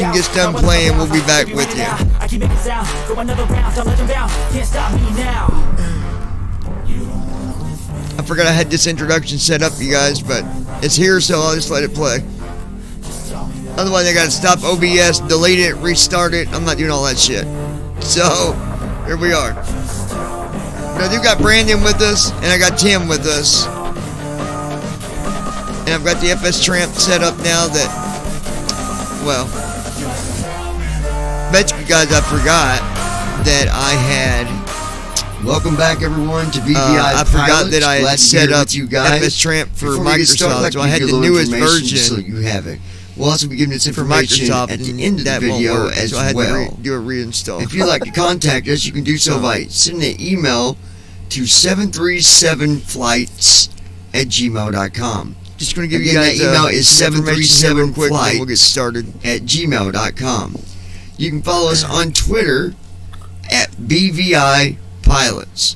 station gets done playing, we'll be back with you. I keep making sound, go another round, I'm legend bound, can't stop me now. I forgot I had this introduction set up, you guys, but it's here, so I'll just let it play. Otherwise, I gotta stop OBS, delete it, restart it. I'm not doing all that shit. So, here we are. But I do got Brandon with us, and I got Tim with us. And I've got the FSTramp set up now that, well, bet you guys I forgot that I had. Welcome back, everyone, to BVI I forgot that I had set up you guys. FSTramp for Before we get started, Microsoft, I'd so like I to had give the you a little newest information version so you have it. We'll also be giving this for information Microsoft at the end of the that won't video work, as so I had well. to do a reinstall. If you'd like to contact us, you can do so by sending an email to 737flights@gmail.com. Just going to give Again, you guys that email is some information here real quick, and then 737flights we'll get started. @gmail.com. You can follow us on Twitter at BVI Pilots.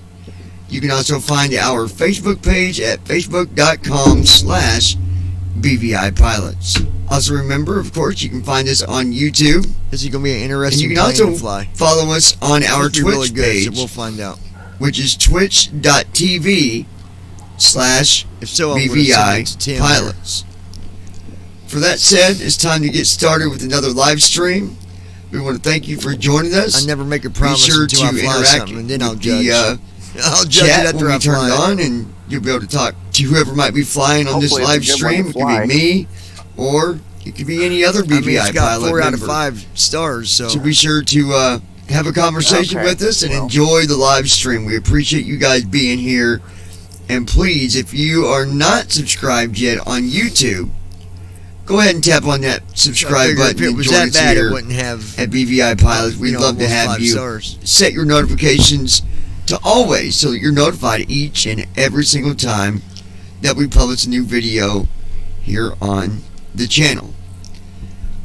You can also find our Facebook page at facebook.com/BVI Pilots. Also remember, of course, you can find us on YouTube. This is going to be an And interesting you can plane to also fly. follow us on our It'll be Twitch really good, page, so we'll find out. which is twitch.tv/BVI If so, I'm going to send it to Tim Pilots. For that said, it's time to get started with another live stream. We want to thank you for joining us. I never make a promise Be sure until to I fly interact something, and then I'll with judge. the I'll judge chat it after when I we turn fly it on, and you'll be able to talk to whoever might be flying on Hopefully this live it's a good one stream. to It could fly. be me, or it could be any other I mean, BVI it's got pilot 4 out of member. 5 stars, so So be sure to have a conversation Okay, with us and well. enjoy the live stream. We appreciate you guys being here. And please, if you are not subscribed yet on YouTube, go ahead and tap on that I subscribe figured button if it and was join that us bad, it here wouldn't have, at BVI Pilots. We'd love to almost have 5 you stars. set your notifications to always so that you're notified each and every single time that we publish a new video here on the channel.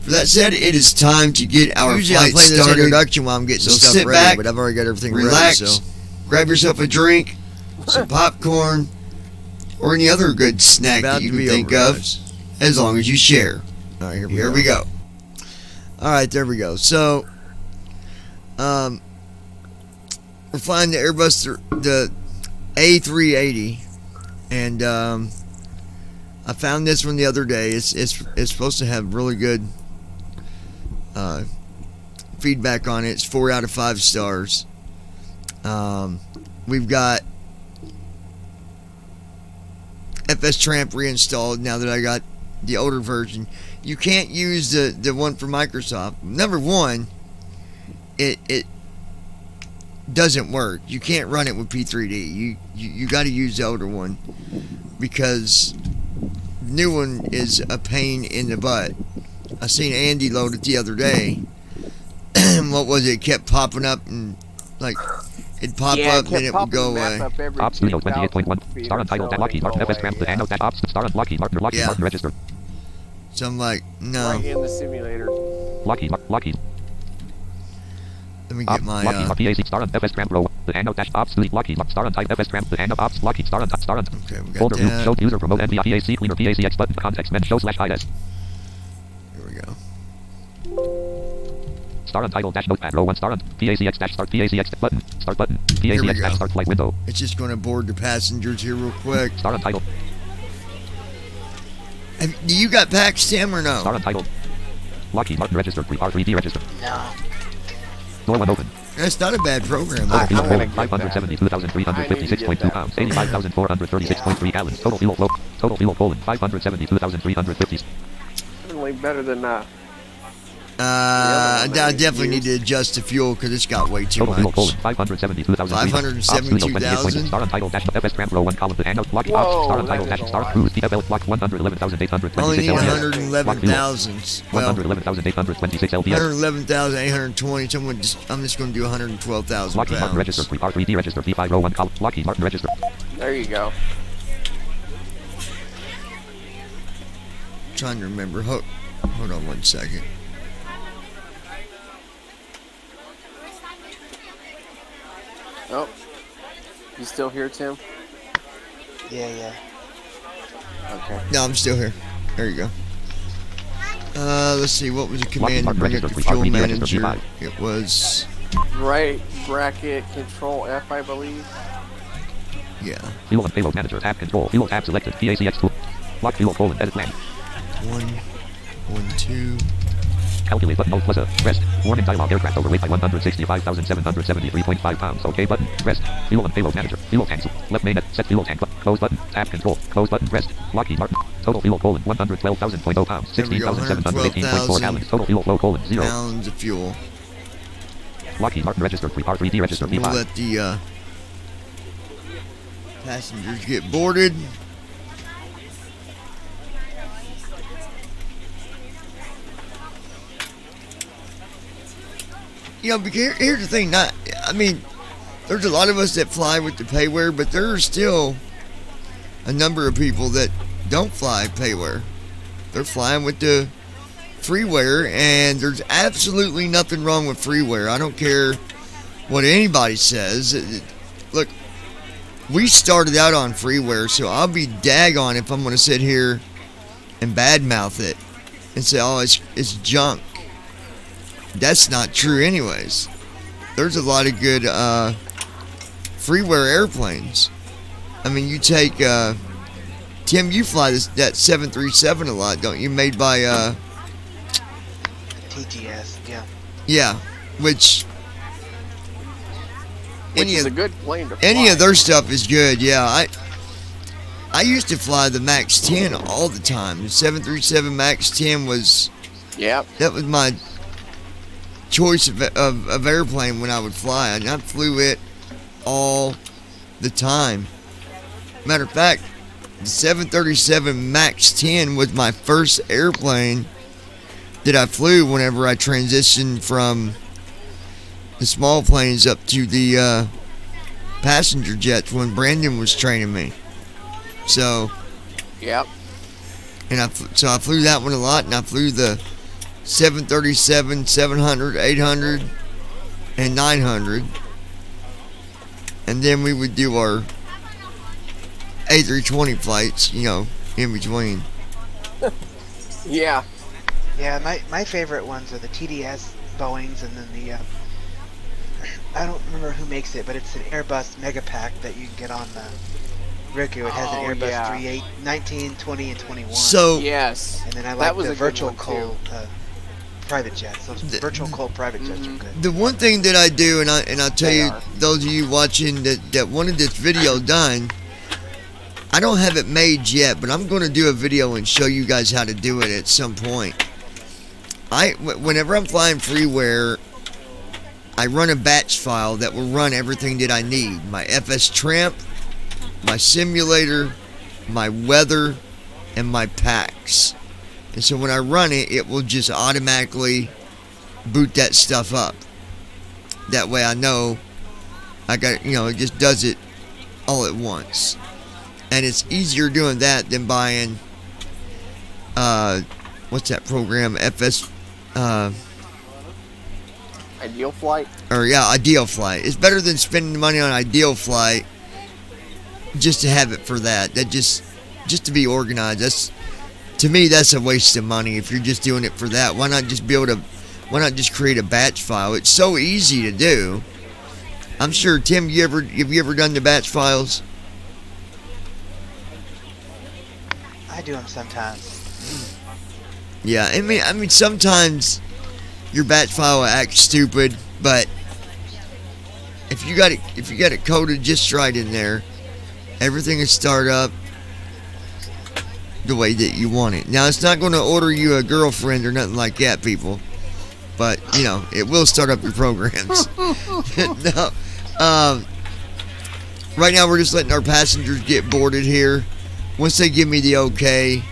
For that said, it is time to get our Usually I flight play this started. introduction while I'm getting So stuff sit ready, back, but I've already got everything Relax, ready, so. grab yourself a drink, some popcorn, or any other good snack About that you to can be think over, of, guys. as long as you share. All right, Here we go. All right, there we go. So, we're flying the Airbus, the a380, and I found this one the other day. It's supposed to have really good feedback on it. It's 4 out of 5 stars. We've got FSTramp reinstalled now that I got the older version. You can't use the one for Microsoft. Number one, it doesn't work. You can't run it with P3D. You got to use the older one because the new one is a pain in the butt. I seen Andy load it the other day. What was it? It kept popping up and like it'd pop up and then it would go away. Ops Studio 28.1. Star Untitled Lockheed Martin FSTramp. The hand of that Ops. Star Lockheed Martin. Lockheed Yeah. Martin register. So I'm like, no. Right in the simulator. Lockheed. Let me get my Lockheed PAC Star FSTramp row. The hand of dash Ops Studio Lockheed Star Untitled FSTramp. The hand of Ops Lockheed Star Star. okay, we got Folder group. that. Show user promote NVIA PAC cleaner PACX button context men show /IS. Here we go. Star Untitled dash notepad row 1 Star PACX dash start PACX button start button we PACX go. dash start flight window. It's just going to board the passengers here real quick. Star Untitled. Do you got packs, Tim, or no? Star Untitled. Lockheed Martin register. R3D register. No. Door 1 open. That's not a bad program. I'm Fuel gonna flow get that. 572,356.2 pounds. 85,436.3 gallons. Total fuel flow. Total fuel colon 572,350. Definitely better than I definitely need to adjust the fuel because it's got way too Total fuel colon much. 572,000. 572,000? Star Untitled dash FSTramp row 1 column. The hand of Lockheed Whoa, Ops. Star Untitled that is dash a Star lot. Cruise PFL block 111,826 Only need LPS. 111,000. Well, 111,826 LPS. 111,820. I'm just going to do 112,000 Lockheed Martin register. pounds. R3D register. P5 row 1 column. Lockheed Martin register. There you go. Trying to remember. Hold on 1 second. Oh, you still here, Tim? Yeah. Okay. No, I'm still here. There you go. Let's see, what was the command Lockheed to Martin bring up register the 3, fuel R3D register manager? V5. It was, Right bracket control F, I believe. yeah, Fuel and payload manager. Tab control. Fuel tab selected. PACX tool. Lock fuel colon. Edit plan. 1, 1, 2. Calculate button. Alt plus a. Rest. Warning dialog. Aircraft overweight by 165,773.5 pounds. OK button. Rest. Fuel and payload manager. Fuel tanks. Left main. Set fuel tank. Close button. Tab control. Close button. Rest. Lockheed Martin. Total fuel colon 112,000.0 pounds. There we go, 16,718.4 gallons. Total fuel flow colon 0. Pounds of fuel. Lockheed Martin register 3, R3D register We'll V5. let the passengers get boarded. You know, because here's the thing. I mean, there's a lot of us that fly with the payware, but there are still a number of people that don't fly payware. They're flying with the freeware, and there's absolutely nothing wrong with freeware. I don't care what anybody says. Look, we started out on freeware, so I'll be daggone if I'm going to sit here and badmouth it and say, oh, it's junk. That's not true anyways. There's a lot of good freeware airplanes. I mean, you take Tim, you fly that 737 a lot, don't you? Made by TGS, yeah. yeah, which Is a good plane to fly. any of their stuff is good. Yeah, I used to fly the Max 10 all the time. The 737 Max 10 was Yep. that was my choice of airplane when I would fly, and I flew it all the time. Matter of fact, the 737 Max 10 was my first airplane that I flew whenever I transitioned from the small planes up to the passenger jets when Brandon was training me. So, Yep. and I flew that one a lot, and I flew the 737, 700, 800, and 900. And then we would do our A320 flights, you know, in between. Yeah. Yeah, my favorite ones are the TDS Boeings, and then the I don't remember who makes it, but it's an Airbus Mega Pack that you can get on the Riku. It has an Oh, Airbus yeah. 38, 19, 20, and 21. So, Yes. and then I that like was the a good virtual one, cold private jets. Those virtual cold private jets are good. the one thing that I do, and I'll tell They you, are. those of you watching that wanted this video done, I don't have it made yet, but I'm going to do a video and show you guys how to do it at some point. Whenever I'm flying freeware, I run a batch file that will run everything that I need. My FSTramp, my simulator, my weather, and my packs. And so when I run it, it will just automatically boot that stuff up. That way I know I got, you know, it just does it all at once. And it's easier doing that than buying, what's that program? Ideal flight. Ideal Flight. It's better than spending money on Ideal Flight just to have it for that. That just to be organized. To me, that's a waste of money if you're just doing it for that. Why not just create a batch file? It's so easy to do. I'm sure, Tim, have you ever done the batch files? I do them sometimes. Yeah, I mean sometimes your batch file will act stupid, but if you got it coded just right in there, everything will start up the way that you want it. Now, it's not going to order you a girlfriend or nothing like that, people, but you know it will start up your programs. No, right now we're just letting our passengers get boarded here. Once they give me the okay,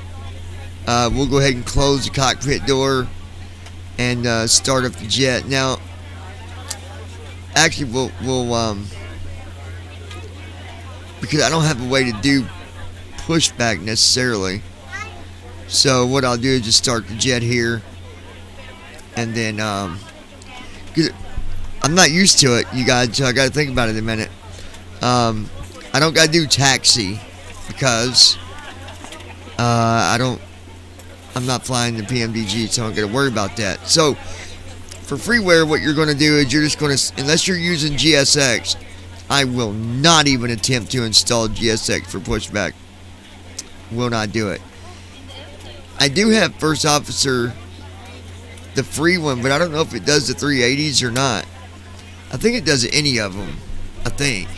we'll go ahead and close the cockpit door and start up the jet. Now, actually, we'll because I don't have a way to do pushback necessarily. So what I'll do is just start the jet here, and then 'cause I'm not used to it, you guys, so I got to think about it a minute. I don't got to do taxi because I'm I'm not flying the PMDG, so I'm going to worry about that. So for freeware, what you're going to do is you're just going to, unless you're using GSX, I will not even attempt to install GSX for pushback. Will not do it. I do have First Officer, the free one, but I don't know if it does the 380s or not. I think it does any of them. I think.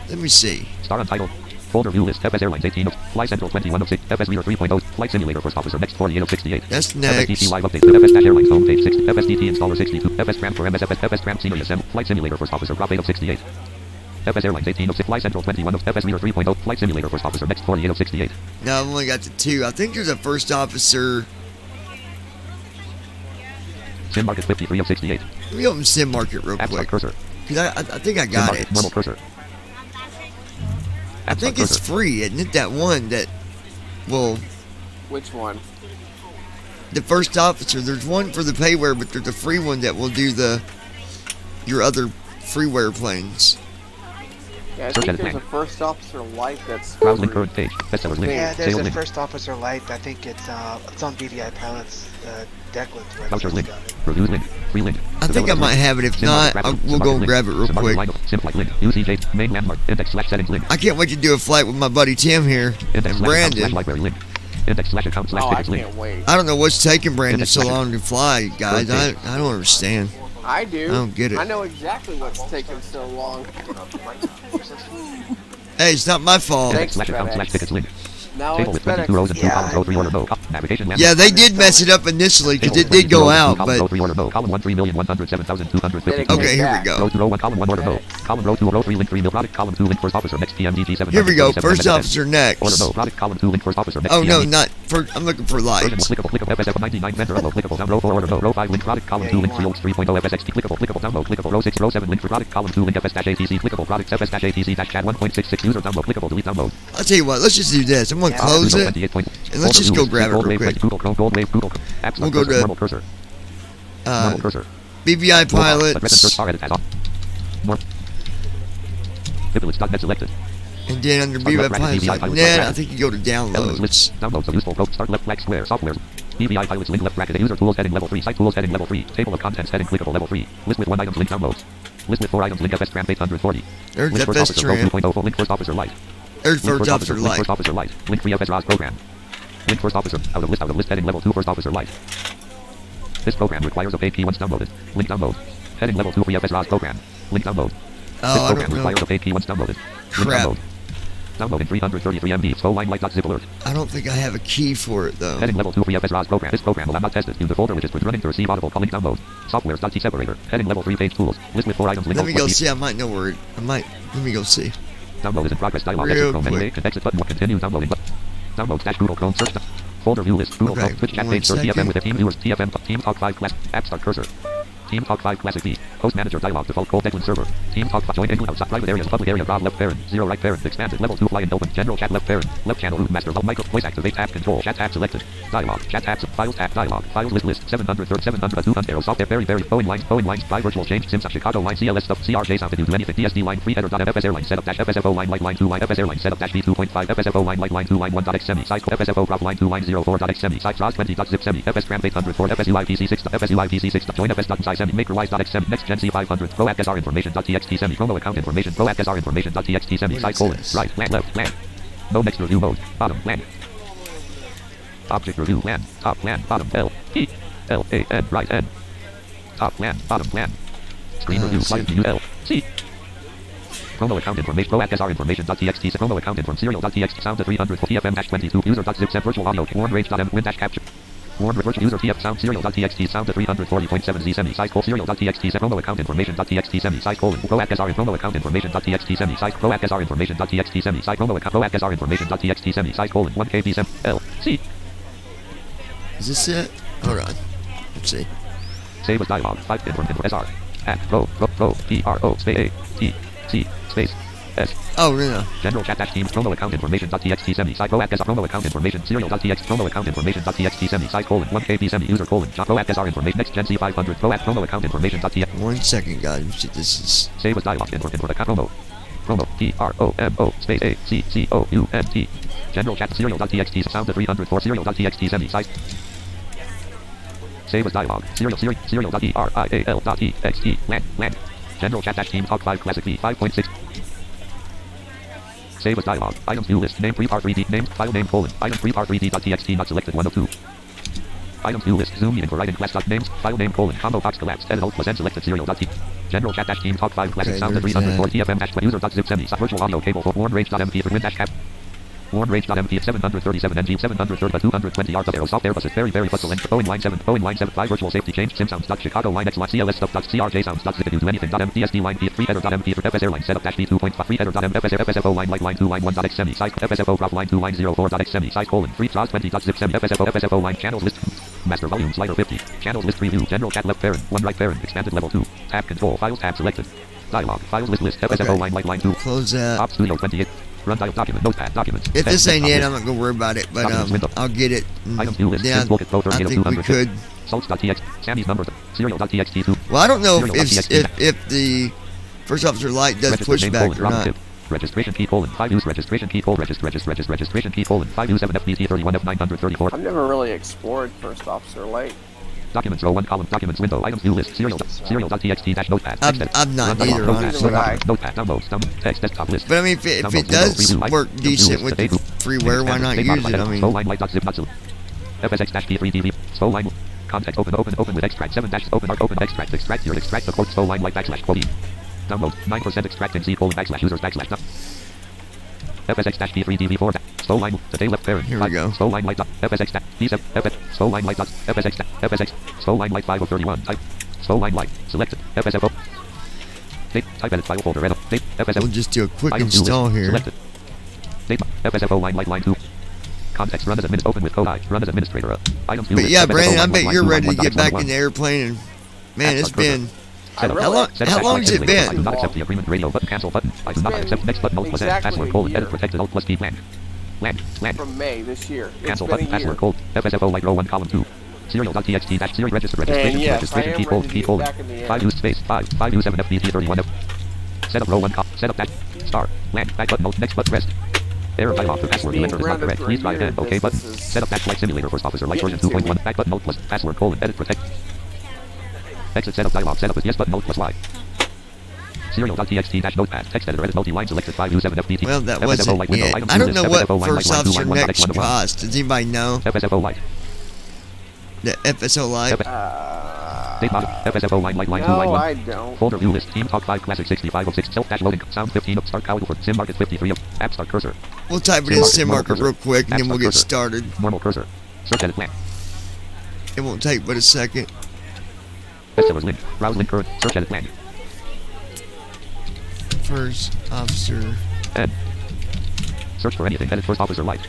Let me see. Star Untitled. Folder view list. FS Airlines 18. Fly Central 2106. FS Reader 3.0. Flight Simulator First Officer next 4868. That's next. FSDT Live Updates. FS-Airlines homepage 60. FSDT Installer 62. FSTramp for MSFS. FSTramp Senior Assemble. Flight Simulator First Officer Prop 868. FS Airlines 1806. Fly Central 21. FS Reader 3.0. Flight Simulator First Officer next 4868. No, I've only got the 2. I think there's a First Officer. Sim Market 53 of 68. Let me open Sim Market real App Start quick. Cursor. Cause I think I Sim got Market. it. Normal cursor. I think it's free, isn't it? That one that will. Which one? The First Officer. There's one for the payware, but there's a free one that will do your other freeware planes. Yeah, I Search think edit there's a blank. First Officer Light that's Browse link free. current page. Bestsellers link. Yeah, there's Sales a link. First Officer Light. I think it's on BVI Pilots, Declan's website. Vouchers link. Reviews link. Free link. I think I might have it. If not, we'll go and grab it real quick. Sim flight link. UCJ. Main landmark. Index slash settings link. I can't wait to do a flight with my buddy Tim here. Index slash account Brandon. slash library link. Index slash account slash Oh, I tickets link. can't wait. I don't know what's taking Brandon so long to fly, guys. I don't understand. I do. I don't get it. I know exactly what's taking so long. Hey, it's not my fault. Thanks, Slash account FedEx. slash tickets link. No, Table it's with 22 rows and 2 Yeah, columns. Row 3 order no. Navigation landmark. Yeah, they did mess it up initially because Table it did 22 go rows and 2 out, columns. Row but 3 order no. Column 1 3,107,250. okay, here we go. Row 2 row 1 column 1 order no. Column row 2 row 3 link 3 mil product. Column 2 link first officer next PMDG 7. Here we go. First Officer next. Order no product. Column 2 link first officer next. Oh no, PMDG. not for. I'm looking for light. Clickable FSF 99 vendor upload clickable down row 4 order no row 5 link product column 2 link 3.0 FSXT clickable download clickable row 6 row 7 link for product column 2 link FS-ATC clickable product FS-ATC chat 1.66 user download clickable delete download. I'll tell you what. Let's just do this. I'm gonna close it, and let's just go grab it real quick. Google Chrome Gold Wave Google Apps We'll go to normal cursor normal cursor BVI Pilots, Pilots.net selected. and then under BVI Pilots, net, I think you go to Elements downloads. list. Downloads of useful code. Start left flag square. Software. BVI Pilots link left bracket. User tools heading level 3. Site tools heading level 3. Table of contents heading clickable level 3. List with 1 item link downloads. List with 4 items link FSTramp 840. There's Link first officer FSTramp. 2.0 link first officer light. There's Link First Officer Link light. first officer light. Link free FS ROS program. Link first officer. Out of list heading level 2 first officer light. This program requires a paid key once downloaded. Link download. Heading level 2 free FS ROS program. Link download. This Oh, I program don't know. requires a paid key once downloaded. Link Crap. download. Downloading 333 MB. Slow line light.zip alert. I don't think I have a key for it though. Heading level 2 free FS ROS program. This program will not tested. Use the folder which is running to receive audible link download. Software.t separator. Heading level 3 page tools. List with 4 items link. Let me go see. I might know where it. Let me go see. Download is in progress. Dialog. Real Exit Chrome menu. quick. Exit button. Continue downloading. Download dash Google Chrome search. Folder view list. Google Okay, Chrome. Twitch chat one page. Search TFM second. with a team viewers. TFM. Team Talk 5 class. App start cursor. Team Talk 5 Classic V. Host manager dialog default cold Declan server. Team Talk 5 join English outside private areas public area Rob left parent 0 right parent expanded level 2 fly and open general chat left parent left channel root master micro voice activate tab control chat tab selected dialog chat tabs files tab dialog files list 700 200 arrow software very Boeing lines by virtual change Simsa Chicago line CLS stuff CRJ sound to do anything DSD line free header FS airline setup dash FSFO line light line 2 line FS airline setup dash B2.5 FSFO line light line 2 line 1.x semi site FSFO prop line 2 line 04.x semi site ROS 20.zip semi FSTramp 804 FSUIPC6 FSUIPC6 join FS.sci semi makerwise.x semi next gen C500 pro at SR information.txt semi promo account information pro at SR information.txt semi site colon right land left land no next review mode bottom land object review land top land bottom L P L A N right N top land bottom land screen review client menu L C promo account information pro at SR information.txt promo account inform serial.txt sound to 300 TFM-22 user.zip set virtual audio warn range.m win dash capture warn virtual user TF sound serial.txt sound to 340.7 Z semi size serial.txt set promo account information.txt semi size colon pro at SR promo account information.txt semi size pro at SR information.txt semi size promo account pro at SR information.txt semi size colon 1 KB sem L C Is this it? Hold on. Let's see. save as dialog 5 inform SR at pro PRO space A T C space S Oh no. general chat dash teams promo account information.txt semi site pro at SR promo account information serial.txt promo account information.txt semi site colon 1 KB semi user colon pro at SR information next gen C500 pro at promo account information.txt 1 second, guys. This is. save as dialog import account promo PROMO space A C C O U N T general chat serial.txt sound to 304 serial.txt semi site Save as dialog. Serial.erial.exe. Land. General chat dash team talk 5 classic V 5.6. Save as dialog. Items view list. Name 3R3D. Name file name : item 3R3D.txt not selected 1 of 2. Items view list. Zoom meeting for writing class dot names. File name : combo box collapsed. Edit alt plus n selected serial.t. General chat dash team talk 5 classic Okay, sound at there's 304 that. TFM dash user.zip semi virtual audio cable for warn range.mp for win dash cap. Warn range.mp 737 ng 730 but 220 yards of arrow soft airbus is very fussel and Boeing line 5 virtual safety change sim sounds Chicago line x cls stuff crj sounds zip do anything mtsd line p 3 header.mp for fs airline setup dash b 2.5 header fsfo line light line 2 line 1 x semi size fsfo prop line 2 line 04 x semi size 3 20 zip semi fsfo line channels list master volume slider 50 channels list preview general chat left parent 1 right parent expanded level 2 tab control files tab selected dialog files list fsfo Okay. line light line 2 Close that. op studio 28 run dial document notepad documents If this ain't desktop it, I'm list. not gonna worry about it. But I'll get it. Items view list. Yeah, Book at I 38 of think we 200. could. Salts.txt. Sammy's number. Serial.txt 2. Well, I don't know Serial.txt. if the first officer light does Register name pushback or Robin not. Tip. Registration key : 5 use registration key : registration key : 5 use 7 FBT 31 F934. I've never really explored First Officer Light. Documents row 1 column documents window items view list serial.txt dash notepad. I've not either, honestly. Notepad downloads text desktop list. But I mean, if it does work decent with the freeware, why not use it? I mean, line light zip not FSX dash P3 DV slow line context open with extract 7 dash open extract here extract the quote slow line light backslash quote download 9% extract and Z backslash users backslash FSX dash P3 DV4 slow line today left parent. Here we go. Slow line light dot FSX dash P7 FS slow line light dot FSX slow line light 5 of 31 type slow line light selected FSFO date type edit file folder edit date FSFO we'll just do a quick item view list, install here. selected date FSFO line light line 2 context run as open with code run as administrator items view But list, yeah, FSFO Brandon, I line bet line you're 2 ready to line get 1 back 1 in the airplane. And man, it's been. I How really, long has it been? I do not accept the agreement radio button cancel button. I do not been accept next button alt plus exactly password a colon year. edit protected alt plus D land from May this year. It's cancel been button a year. password colon FSFO light row 1 column 2 serial.txt dash serial register registration yes, registration I am key colon ready to key get colon back in the air. 5 use space 5 use 7 FBT 31 F setup row 1 setup dash star land back button alt next button rest error dialog for password you being enter is not grounded correct for a please try year, again OK button this is setup dash flight simulator first officer light version getting to 2.1 back button alt plus password colon edit protect exit setup dialog setup is yes button alt plus Y serial.txt dash notepad text editor edit multi-line selected 5 use 7 FBT Well, that FSFO wasn't light window it. items I don't view know list, what FSFO line first light 2 officer line 1 next 1 1 cost. Does anybody know? FSFO light The FSO light. date mod FSFO line 2 line No, 1 I don't. folder view list team talk 5 classic 65 of 6 self dash loading sound 15 of start cowgirl for sim market 53 of app start cursor We'll type it in sim market real quick, and then we'll get started. normal cursor search edit plan It won't take but a second. bestsellers link browse link current search edit plan First officer. Ed. Search for anything. Edit first officer light.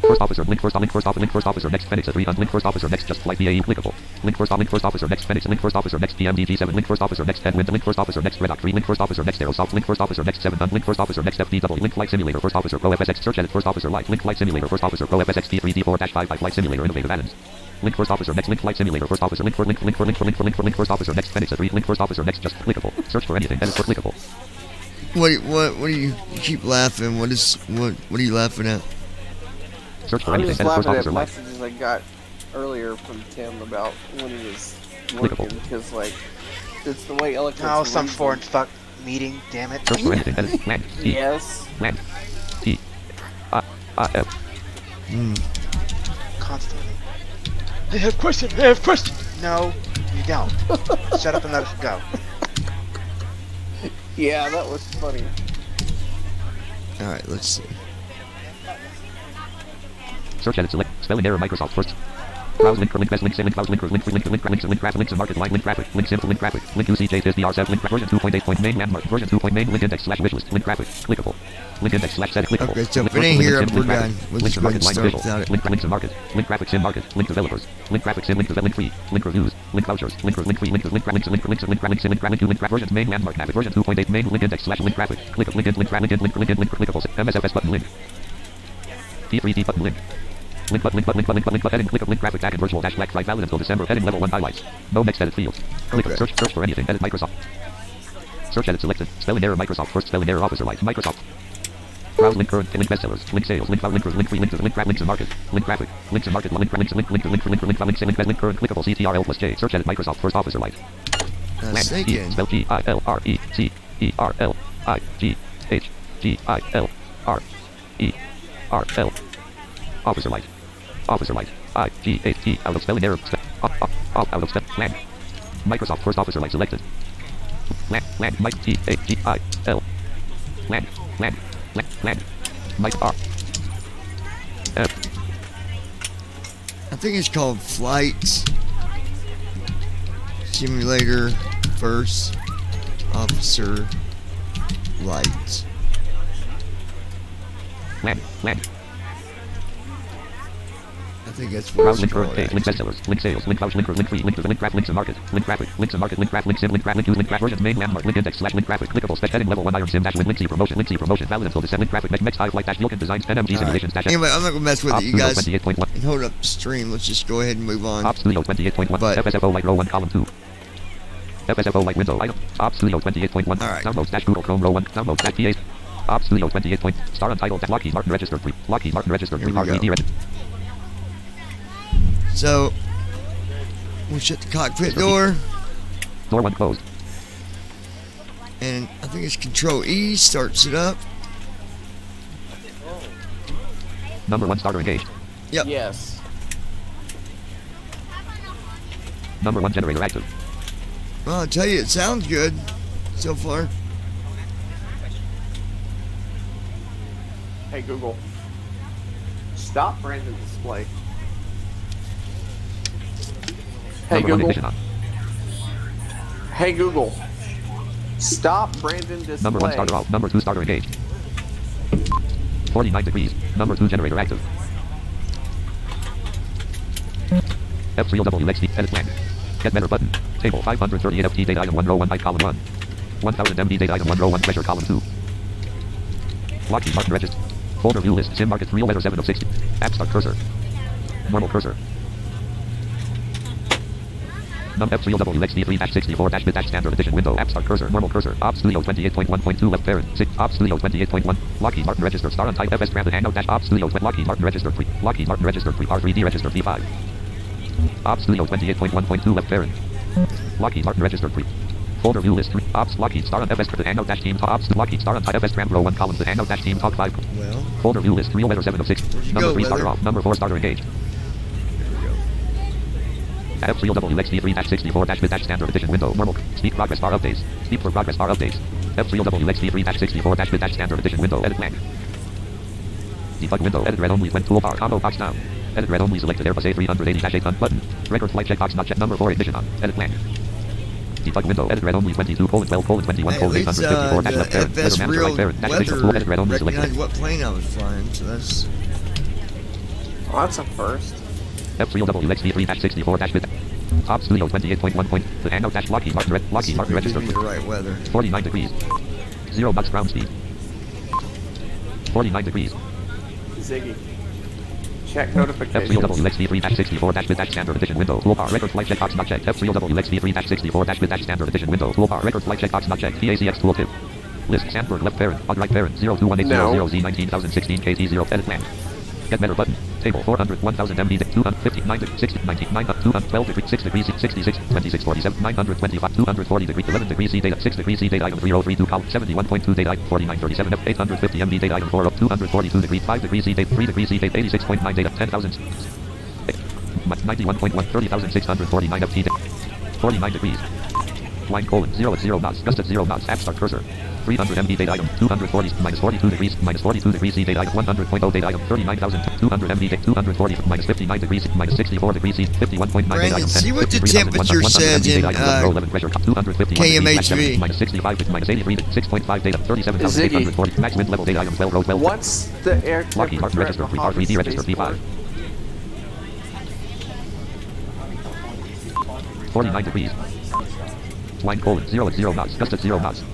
First officer link first officer next Phoenix at 3 link first officer next just flight BAE applicable. Link first officer next Phoenix link first officer next PMDG7 link first officer next headwind link first officer next Red Hawk 3 link first officer next Aerosoft link first officer next 7 link first officer next FDW link flight simulator first officer pro FSX search edit first officer light link flight simulator first officer pro FSX T3D4-5 flight simulator innovative add-ins. Link first officer next link flight simulator first officer link first officer next Phoenix at 3 link first officer next just clickable. Search for anything. Edit for clickable. What do you keep laughing? What are you laughing at? Search for I'm anything. just Edit first laughing officer at light. messages I got earlier from Tim about when he was Clickable. working, because like it's the way eloquence. Oh, some reads foreign them. fuck meeting, damn it. Search for anything. Edit land. T. Yes. Land. T. F. Constantly. I have questions. No, you don't. Shut up and let us go. Yeah, that was funny. All right, let's see. Search edit select spelling error Microsoft first. Browse link link best link say link browse link link graph links and market line link graphic link simple link graphic link UCJ 50R7 link version 2.8 main landmark version 2. Main link index slash wishlist link graphic clickable link index slash set clickable. Okay, so if Link it ain't link here, sim, we're link graphic, done. We'll link just to go ahead market and line start visual without it. link links to market link graphic sim market link developers link graphic sim link free link reviews link vouchers link free link links version main landmark map version 2.8 main link index slash link graphic click link clickable MSFS button link T3D button link. Link heading link graphic tag and virtual dash black right valid until December heading level 1 highlights. No next edit field. Click Okay. search for anything. Edit Microsoft. Search edit selected. Spelling error Microsoft first spelling error officer light Microsoft. Browse link current link bestsellers link sales link file link link free link to link links in market link graphic links in market link links link link link link link link link current clickable CTRL plus J search edit Microsoft First Officer Light. Snake in. Spell GILRECERGILREIGHTERL Officer Light. Officer Light. IGHT out of spelling error. Out of spell. Land. Microsoft First Officer Light selected. Land. Mike THGIL. Land. Mike R. F. I think it's called Flight Simulator First Officer Light. Land. I think that's what Browse it's link current called. page, link bestsellers, link sales, link vouch, link link free, link to link graph, links in market, link graphic, links in market, link graph, link sim, link graph, link use, link graph, version, main landmark, link index, / link graphic, clickable, spec, heading level 1 iron sim, dash win, link C promotion, valid until descent, link graphic, next 5 flight, dash Yilkin designs, NMG simulations, dash Anyway, I'm not gonna mess with it, you guys. 28.1. And hold up stream. Let's just go ahead and move on. Op Studio 28.1. But- FSFO Light row 1 column 2. FSFO Light window item. Op Studio 28.1. Alright. Downloads dash Google Chrome row 1. Downloads dash PA. Op Studio 28. Star untitled dash Lockheed Martin registered 3. Lockheed Martin registered 3. Here we go. RED registered. So we'll shut the cockpit door, Door 1 closed. and I think it's Control E starts it up. Number 1 starter engaged. Yep. Yes. Number 1 generator active. Well, I'll tell you, it sounds good so far. Hey Google. Stop random display. Hey Number 1 Google. ignition on. Hey Google. Stop Brandon display. Number 1 starter off. Number 2 starter engaged. 49 degrees. Number 2 generator active. F3OW XD edit plan. Get better button. Table 538 FT date item 1 row 1 by column 1. 1000 MD date item 1 row 1 pressure column 2. Lockheed Martin register. Folder view list. Sim market 3 letter 7 of 60. App start cursor. Normal cursor. Num F3OW XD3-64 bit standard edition window. App start cursor. Normal cursor. Op Studio 28.1.2 left parent. 6. Op Studio 28.1. Lockheed Martin register. Star on type FSTramp hangout dash Op Studio. Lockheed Martin register 3. Lockheed Martin register 3. R3D register V5. Op Studio 28.1.2 left parent. Lockheed Martin register 3. Folder view list 3. Ops Lockheed Star on FS the hangout dash team Ops Lockheed Star on FSTramp row 1 column the hangout dash team talk 5. Well, Folder view list 3 letter 7 of 6. you Number go, 3 starter Weather? off. Number 4 starter engaged. F3OW XD3-64 bit standard edition window. Normal. Speak progress bar updates. Speak for progress bar updates. F3OW XD3-64 bit standard edition window. Edit blank. Debug window. Edit read only when toolbar. Combo box down. Edit read only selected Airbus A380-8 on button. Record flight checkbox not checked. Number 4 ignition on. Edit blank. Debug window. Edit read only 22:12:21 hey, at least 854 dash the left parent. FS Letter manager real right parent. Dash official weather tool. Edit read only selected. recognized what plane I was flying, so that's Oh, that's a first. F3OW XD3-64 bit. Top Studio 28.1 point. The hangout dash Lockheed Martin register. be the right weather. 49 degrees. 0 knots ground speed. 49 degrees. Ziggy. Check notifications. F3OW XD3-64 bit standard edition window. Toolbar record flight checkbox not checked. F3OW XD3-64 bit standard edition window. Toolbar record flight checkbox not checked. PACX tooltip. List Sandberg left parent. On right parent. 021800Z19016 KT0 edit plan. Get better button. Table 400, 1000 MD, 259, 60, 99, 212 degrees, 6 degrees, 66, 26, 47, 925, 240 degrees, 11 degrees C data, 6 degrees C data item 3032 column, 71.2 data item 4937 F, 850 MD data item 4 up, 242 degrees, 5 degrees C data, 3 degrees C data, 86.9 data, 10,000, 91.1, 30,649 FT, 49 degrees. Line colon 0 at 0 knots, gust at 0 knots, app start cursor. 300 MD data item, 240, minus 42 degrees, minus 42 degrees C data item, 100.0 data item, 39,200 MD data, 240, minus 59 degrees, minus 64 degrees C, 51.9 data Brandon, item, 10, see what the 53,100 temperature says in, data item, 11 pressure, 251 KMHV. minus 65, minus 83, 6.5 data, 37,840, max wind level data item, 12 row 12. What's the air Lockheed Martin temperature register, at the 3 R3D Hobby register, spaceport? P5. 49 degrees. Line colon 0 at 0 knots, gust at 0 knots.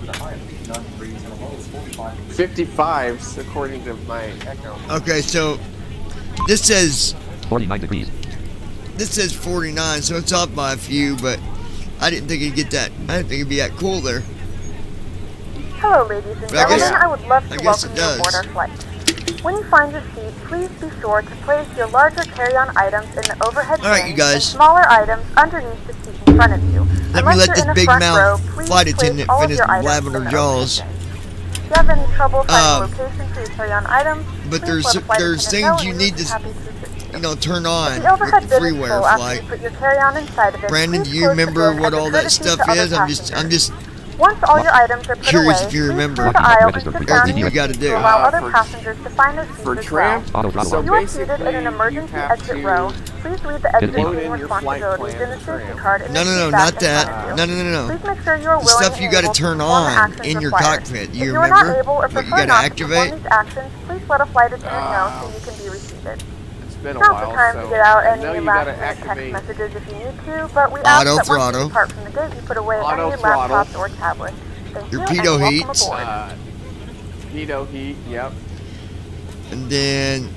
55s according to my echo. Okay, so this says 49 degrees. 49, so it's off by a few, but I didn't think it'd get that. I didn't think it'd be that cool there. Hello, ladies and But I guess- gentlemen. I would love I to guess welcome it you aboard does. our flight. When you find your seat, please be sure to place your larger carry-on items in the overhead All right, bins you guys. and smaller items underneath the seat in front of you. Let me Unless let you're this in the big front mouth row, please flight place attendant all of finish your items blabbing in her the jaws. overhead bins. If you have any trouble finding a location for your carry-on items, But please there's let a flight things attendant know you and need we'll be to, happy to assist you. turn on The overhead with the bin is freeware full after flight. you put your carry-on inside of it. Brandon, Please do you close the remember bin what as a all that courtesy stuff to other is? I'm passengers. just Once all your items are put curious away, if you please remember clear the aisle and sit down everything in you your got to seats do. to allow other For- passengers to find their seats For as tramp, Auto well. throttle so If you are seated in an basically emergency you have exit to row, please leave the Load exit in seating your flight responsibilities plan in the for safety tramp. card in No, the no, seat no, back not in front that. of you. No, no, no, no. Please make sure you are The willing stuff and you got to able to turn perform the on actions in your required. cockpit. If You you are not remember able or what you prefer got to not to perform activate? these actions, please let a flight attendant know so you can be reseated. It's been a Now's the while, time so to get out I know any you gotta last-minute text activate messages if you need to, but we ask Auto that once throttle. you depart from the gate, you put away Auto any throttle. laptops or tablets. Thank Your you, pitot and welcome heat. aboard. Pitot heat, yep. And then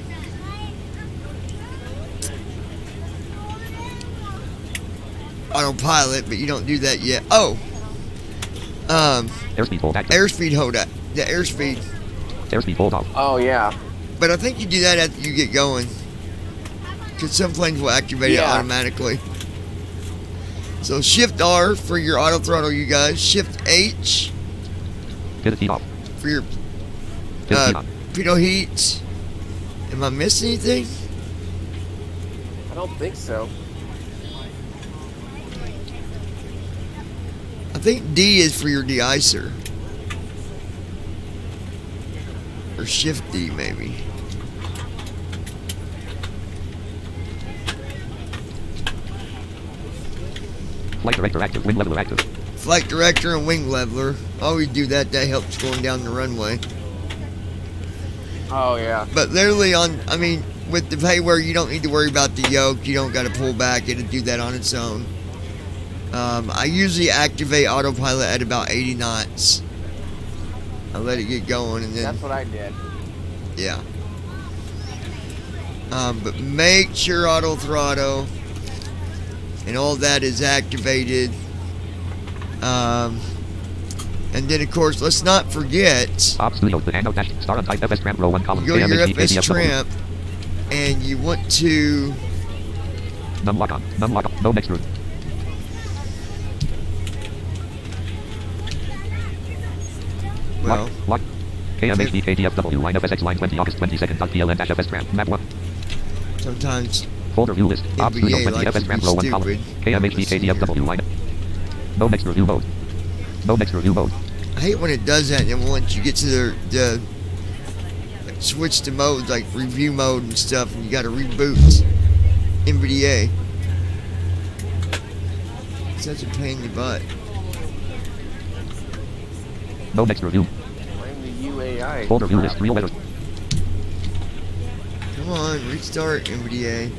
autopilot, but you don't do that yet. Oh, Airspeed hold active. airspeed hold up. The airspeed. Airspeed hold off. Oh yeah. But I think you do that after you get going. Because some planes will activate it Yeah. automatically. So shift R for your auto throttle, you guys. Shift H Get heat off. for your Get heat on. pitot heat. Am I missing anything? I don't think so. I think D is for your de-icer. Or shift D maybe. Flight director active. Wing leveler active. Flight director and wing leveler. Always do that. That helps going down the runway. Oh yeah. But literally with the payware, you don't need to worry about the yoke. You don't got to pull back. It'll do that on its own. I usually activate autopilot at about 80 knots. I let it get going and then, That's what I did. yeah. But make sure auto throttle and all that is activated. And then, of course, let's not forget, Ops studio. The handout dash. Star on type FSTramp row 1 column. you go to your KMHD FSTramp and you want to, Num lock on. Num lock on. No next route. well, Lock. KMHD KDFW line FSX line 20 August 22nd. PLN dash FSTramp. Map 1. sometimes Folder view list. Ops studio NBA 20 likes to FSTramp be row 1 column. stupid. KMHD KDFW line. No next review mode. No next review mode. I hate when it does that, and once you get to the switch to modes like review mode and stuff, and you got to reboot NVDA. Such a pain in the butt. No next review. Blame the UAI. Folder view list. Real letters. Come on, restart NVDA.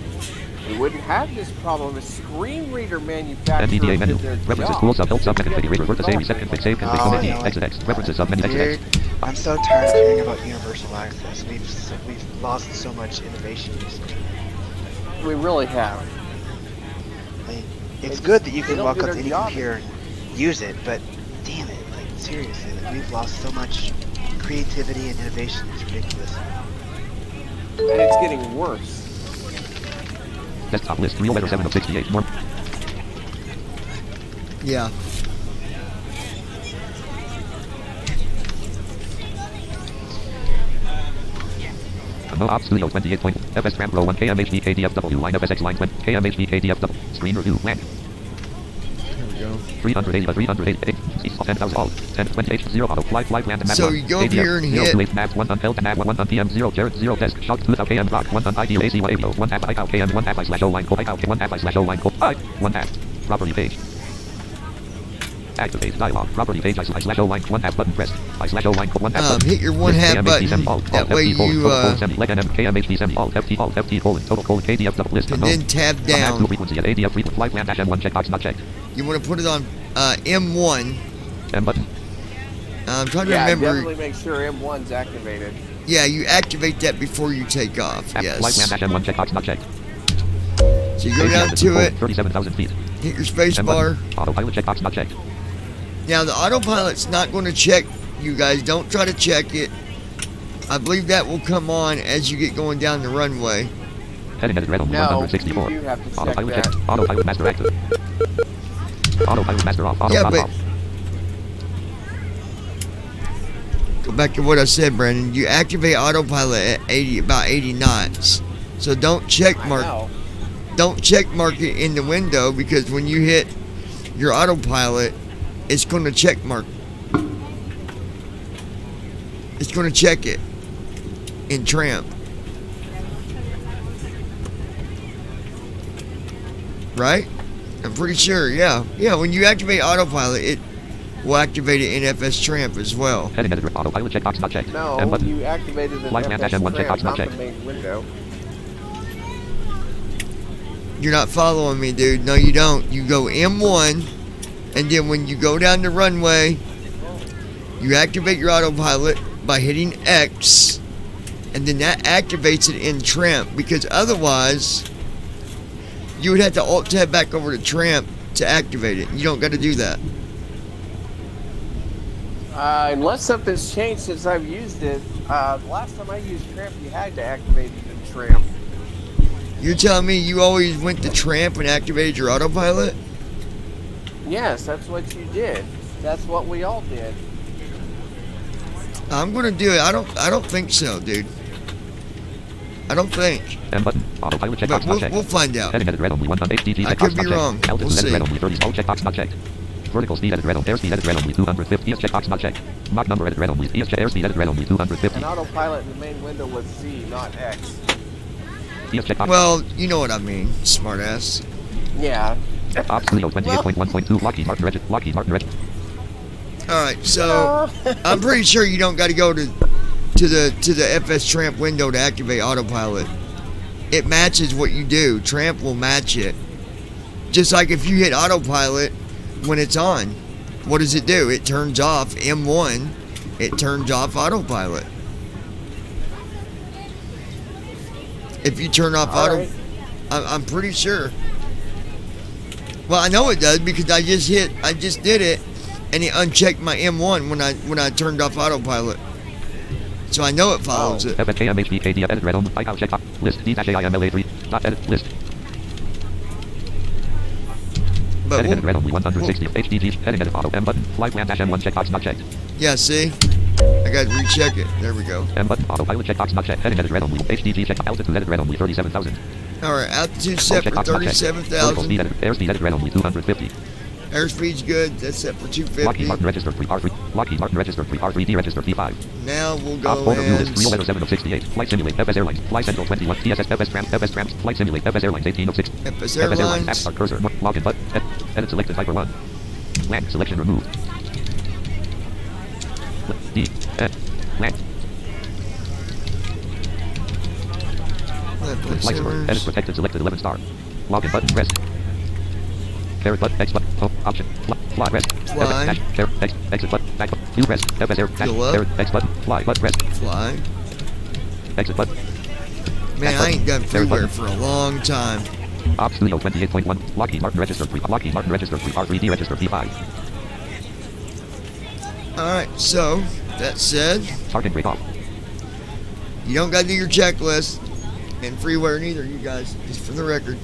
We wouldn't have this problem if screen reader manufacturers NVDA menu. did their References job. tool sub help sub configure revert the same reset config save config Oh, command I D know. exit X references sub menu exit Dude, X. I'm so tired of hearing about universal access. We've lost so much innovation recently. We really have. Like, it's They- good that you they can don't walk do up their to any job. computer and use it, but damn it, like seriously, like we've lost so much creativity and innovation. It's ridiculous. And it's getting worse. Desktop list real letter 7 of 68 more. Yeah. No ops studio 28 point. FSTramp row 1 KMHD KDFW line FSX line 20 KMHD KDFW screen review land. There we go. 380 10,000 all 10 28 0 auto fly land and map So 1. you go up here and hit- 0 map 1 unfilled and map 1 on PM 0 Jared 0 desk shock 2000 KM block 1 on ID AC 1 AVO 1 half I out KM 1 half I slash O line code I out 1 half I slash O line code I 1 half property page. Activate dialog property page I slash O line 1 half button pressed I slash O line code 1 half button. Hit your 1 half button. That way you leg NM KMHD semi alt FT colon total colon KDFW list and then tab down. frequency at ADF frequency flight plan dash M1 checkbox not checked. You want to put it on M1. M button. I'm trying to Yeah, remember. definitely make sure M1's activated. Yeah, you activate that before you take off. Flight plan Yes. dash M1 checkbox not checked. So you go down to it, 37,000 feet. hit your space M bar. button. Autopilot checkbox not checked. Now the autopilot's not going to check You guys don't try to check it. I believe that will come on as you get going down the runway. Heading edit red only No, 164. you do have to check Autopilot that. check. Autopilot master active. Autopilot master off. Yeah, Autopilot but off. go back to what I said, Brandon. You activate autopilot at about 80 knots. So don't check I mark. know. Don't check mark it in the window, because when you hit your autopilot, it's going to check mark. It's going to check it in Tramp. Right? I'm pretty sure, yeah. Yeah, when you activate autopilot, it will activate it in FSTramp as well. Heading edit autopilot checkbox not checked. No, M button. you activated an Flight man dash M1 checkbox FSTramp, not not the checked. main window. You're not following me, dude. No, you don't. You go M1, and then when you go down the runway, you activate your autopilot by hitting X, and then that activates it in Tramp, because otherwise you would have to alt tab back over to Tramp to activate it. You don't got to do that. Unless something's changed since I've used it. The last time I used Tramp, you had to activate it in Tramp. You're telling me you always went to Tramp and activated your autopilot? Yes, that's what you did. That's what we all did. I'm gonna do it. I don't think so, dude. I don't think. M button. Autopilot But checkbox not checked. we'll find out. Heading edit red only 1 on HDG I checkbox could be not checked. wrong. Altitude We'll edit see. red only 30 small checkbox not checked. Vertical speed edit red on airspeed edit red only 250 checkbox not checked. Mach number edit red only airspeed edit red only 250. And autopilot in the main window was Z, not X. Checkbox. Well, you know what I mean, smartass. Yeah. Ops Leo 28.1.2 Lockheed Martin Regiment. Lockheed Martin Regiment. All right, so I'm pretty sure you don't got to go to the FSTramp window to activate autopilot. It matches what you do. Tramp will match it. Just like if you hit autopilot when it's on, what does it do? It turns off M1. It turns off autopilot. If you turn off All auto, right. I'm pretty sure. Well, I know it does because I just did it, and it unchecked my M1 when I turned off autopilot. So I know it follows it. FSKM HDKDF edit red only. ICAO checkbox. List D-AIMLA3. Dot edit list. But Heading edit red we'll, only 160 HDG. Heading edit auto M button. Flight plan dash M1 checkbox not checked. yeah, see? I got to recheck it. There we go. M button. Autopilot checkbox not checked. Heading edit red only. HDG check. Altitude edit red only 37,000. All right, altitude set for Checkbox not checked. Vertical 37,000. speed edit. Airspeed edit red only 250. Airspeed's good. That's set for Lockheed 250. Martin registered 3R3. Lockheed Martin registered 3R3D registered P5. Now we'll Op go order view list and 3 weather 7 of 68. Flight simulate FS Airlines. Fly Central 21. TSS FSTramp. Flight simulate FS Airlines 18 of 6. FS FS Airlines. App Airlines. start cursor. Login button. Edit selected Hyper 1. Land selection removed. D. Land. Flight score. Edit protected selected 11 star. Login button. Rest. Caret button. X button. Home. Option. Fly. Rest. Fly. Dash. Caret. X. Exit button. Back button. View rest. FS Air. Dash. Go up. Caret. X button. Fly. Button. Rest. Fly. Exit button. Man, I ain't done freeware for a long time. Ops Studio 28.1. Lockheed Martin registered 3. Lockheed Martin registered 3. R3D registered P5. All right, so that said, Target break off. you don't got to do your checklist and freeware neither, you guys. Just for the record.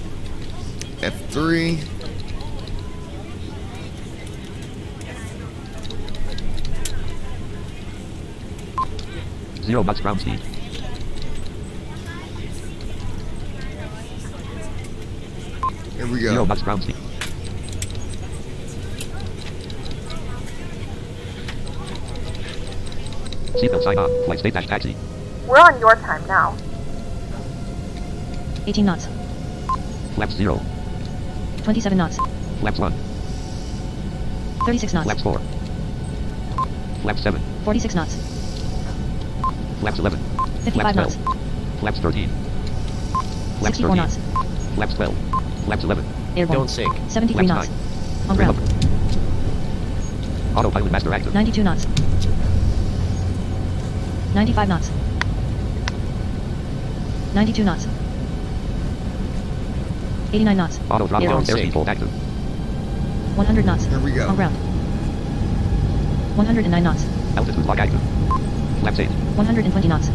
F3. Zero knots ground speed. Here we 0 go. knots ground speed. Seatbelt sign on. Flight state dash taxi. We're on your time now. 18 knots. Flaps 0. 27 knots. Flaps 1. 36 knots. Flaps 4. Flaps 7. 46 knots. Flaps 11. 55 Flaps 12. knots. Flaps 13. Flaps 64 13. knots. Flaps 12. Flaps 11. Airborne. Don't sink. 73 Flaps knots. 9. On Grid ground. level. Autopilot master active. 92 knots. 95 knots. 92 knots. 89 knots. Auto drop down. Airspeed hold active. 100 knots. Here we go. On ground. 109 knots. Altitude lock active. Flaps 8. 120 knots.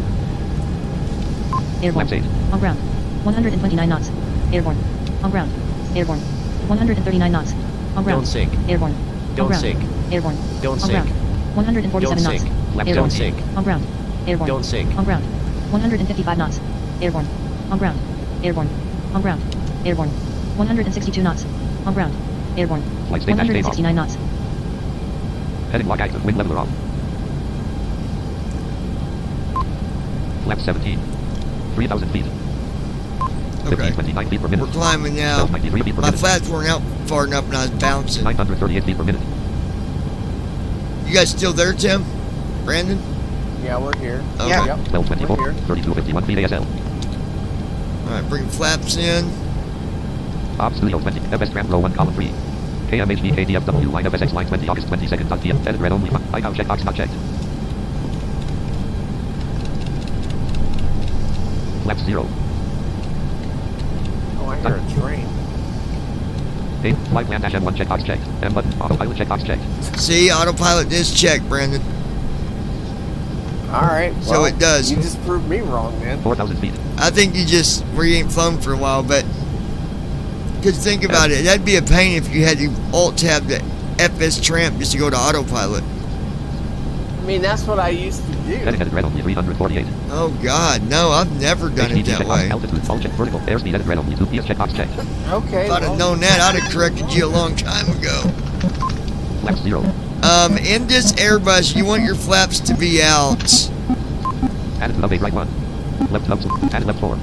Airborne. Flaps 8. On ground. 129 knots. Airborne. On ground. Airborne. 139 knots. On ground. Don't sink. Airborne. On Don't ground. sink. Airborne. Don't On sink. ground. 147 Don't knots. sink. Flaps Airborne. Don't sink. On ground. Airborne. Don't sink. On ground. 155 knots. Airborne. On ground. Airborne. On ground. Airborne. 162 knots. On ground. Airborne. Flight state dash takeoff. 169 knots. Heading lock active. Wind leveler off. Flaps 17. 3,000 feet. Okay. 29 feet per minute. We're climbing now. 93 feet per My minute. flaps weren't out far enough and I was bouncing. 938 feet per minute. You guys still there, Tim? Brandon? Yeah, we're here. Okay. Yeah. Yep. 1224. We're here. 3251 feet ASL. Alright, bring flaps in. Ops Studio 20. FSTramp row 1 column 3. KMHD KDFW line FSX line 20 August 22nd. .tm. Edit red only. Hideout checkbox not checked. Flaps 0. Oh, I hear a train. 8. Flight plan dash M1 checkbox checked. M button. Autopilot checkbox checked. See, autopilot is checked, Brandon. All right. So well, it does. You just proved me wrong, man. 4,000 feet. I think you ain't flown for a while, but because think about it, that'd be a pain if you had to alt tab the FSTramp just to go to autopilot. I mean, that's what I used to Edit do. red only 348. Oh God, no, I've never done it that way. Altitude all checked. Vertical airspeed edit red only 2 PS checkbox checked. Okay. If I'd have well, known that, I'd have corrected you a long time ago. Flaps 0. In this Airbus, you want your flaps to be out. Added update right 1. Left up. Added left 4.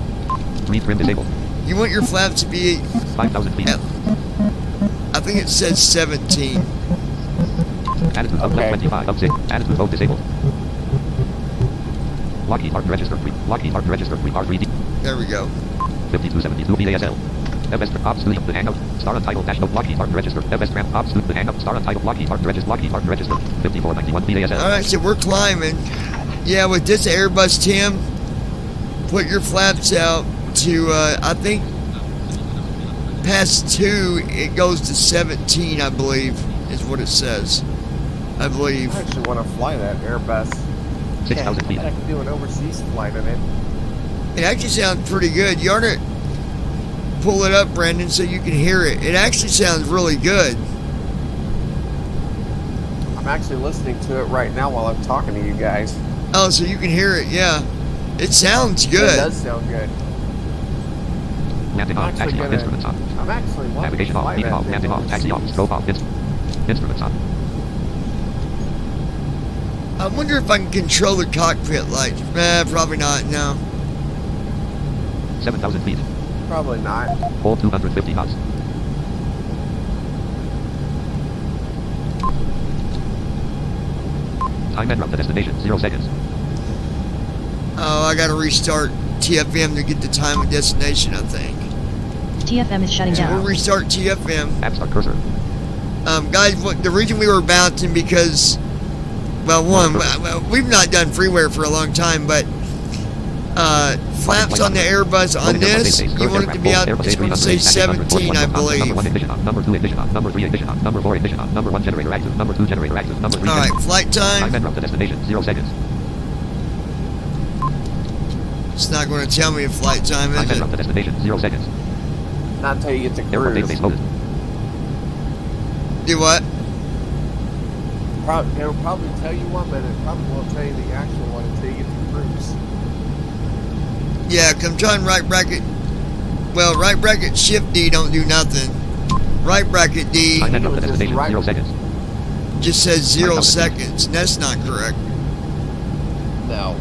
Read trim disabled. You want your flaps to be 5,000 feet. at, I think it says 17. Added up left 25. Up 6. Added to both disabled. Lockheed Martin register 3. Lockheed Martin register 3 R3D. There we go. 5272 VASL. FS Ops Studio the hangout. Star untitled dash note Lockheed Martin register. FSTramp Ops Studio the hangout. Star untitled Lockheed Martin register. Lockheed Martin register. 5491 VASL. Alright, so we're climbing. Yeah, with this Airbus, Tim, put your flaps out to, I think, past 2, it goes to 17, I believe, is what it says. I believe. I actually want to fly that Airbus. 6,000 feet. I can do an overseas flight in it. It actually sounds pretty good. You ought to pull it up, Brandon, so you can hear it. It actually sounds really good. I'm actually listening to it right now while I'm talking to you guys. Oh, so you can hear it, yeah. It sounds It good. does sound good. Landing I'm off. Taxi actually off. Instruments on. I'm actually wanting Navigation to off. fly Leading that off. thing Landing off. Taxi off. overseas. Strobe off. Instruments on. I wonder if I can control the cockpit lights. Probably not, no. 7,000 feet. Probably not. Hold 250 knots. Time and route to destination. 0 seconds. Oh, I gotta restart TFM to get the time and destination, I think. TFM is shutting So we'll down. restart TFM. App start cursor. Guys, the reason we were bouncing because, well, one, we've not done freeware for a long time, but flaps on the Airbus on this, you want it to be out, it's going to say 17, I believe. Number 1 ignition on. Number 2 ignition on. Number 3 ignition on. Number 4 ignition on. Number 1 generator active. Number 2 generator active. Number 3 Alright, flight Time time. and route to destination. 0 seconds. It's not going to tell me a flight time, Time is and route it? to destination. 0 seconds. Not until you get to Airport cruise. database loaded. Do what? It'll probably tell you one, but it probably won't tell you the actual one until you get to cruise. Yeah, 'cause I'm trying right bracket. Well, right bracket shift D don't do nothing. Right bracket D Time and route to It was just destination. right- 0 seconds. just says 0 9,000 feet. seconds, and that's not correct. No.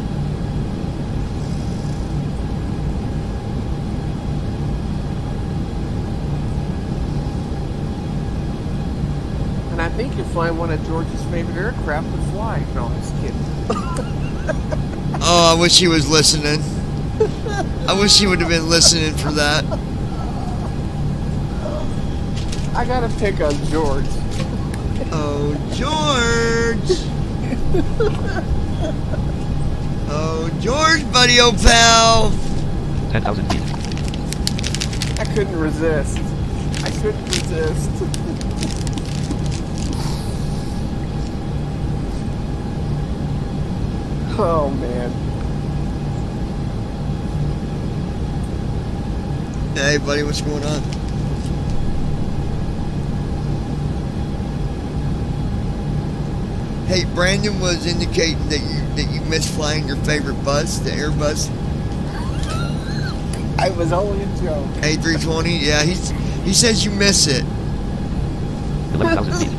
And I think you're flying one of George's favorite aircraft to fly. No, I'm just kidding. Oh, I wish he was listening. I wish he would have been listening for that. I gotta pick on George. Oh, George! Oh, George, buddy, old pal! 10,000 feet. I couldn't resist. I couldn't resist. Oh man. Hey, buddy, what's going on? Hey, Brandon was indicating that you missed flying your favorite bus, the Airbus I was only a joke. A320. Yeah, he says you miss it. 11,000 feet.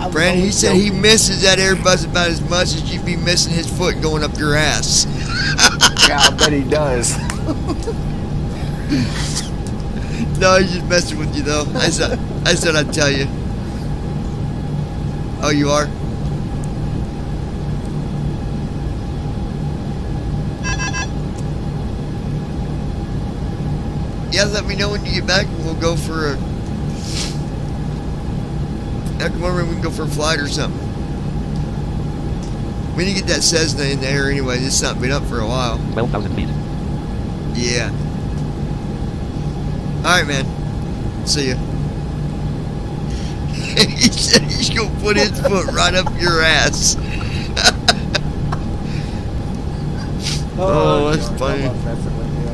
I was Brandon, he only said he joking. misses that Airbus about as much as you'd be missing his foot going up your ass. Yeah, I bet he does. No, he's just messing with you, though. I said I'd tell you. Oh, you are? Yeah, let me know when you get back and we'll go for a... After one room, we can go for a flight or something. We need to get that Cessna in the air anyway. It's not been up for a while. 12,000 feet. Yeah. Alright, man. See ya. He said he's gonna put his foot right up your ass. Oh, that's George, funny. I love messing with you.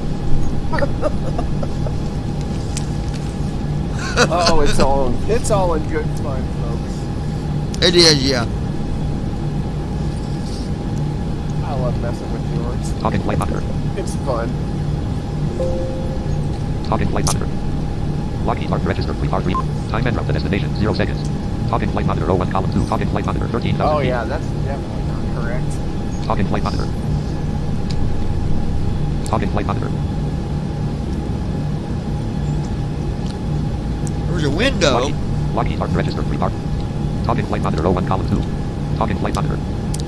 Oh, it's all in good fun, folks. It is, yeah. I love messing with George. Talking flight monitor. It's fun. Talking flight monitor. Lockheed Martin registered 3 Time and route to destination 0 seconds. Talking flight monitor 01 column 2. Talking flight monitor 13,000 Oh feet. yeah, that's definitely not correct. Talking flight monitor. Talking flight monitor. There's a window. Lockheed Martin registered 3 Talking flight monitor 01 column 2. Talking flight monitor.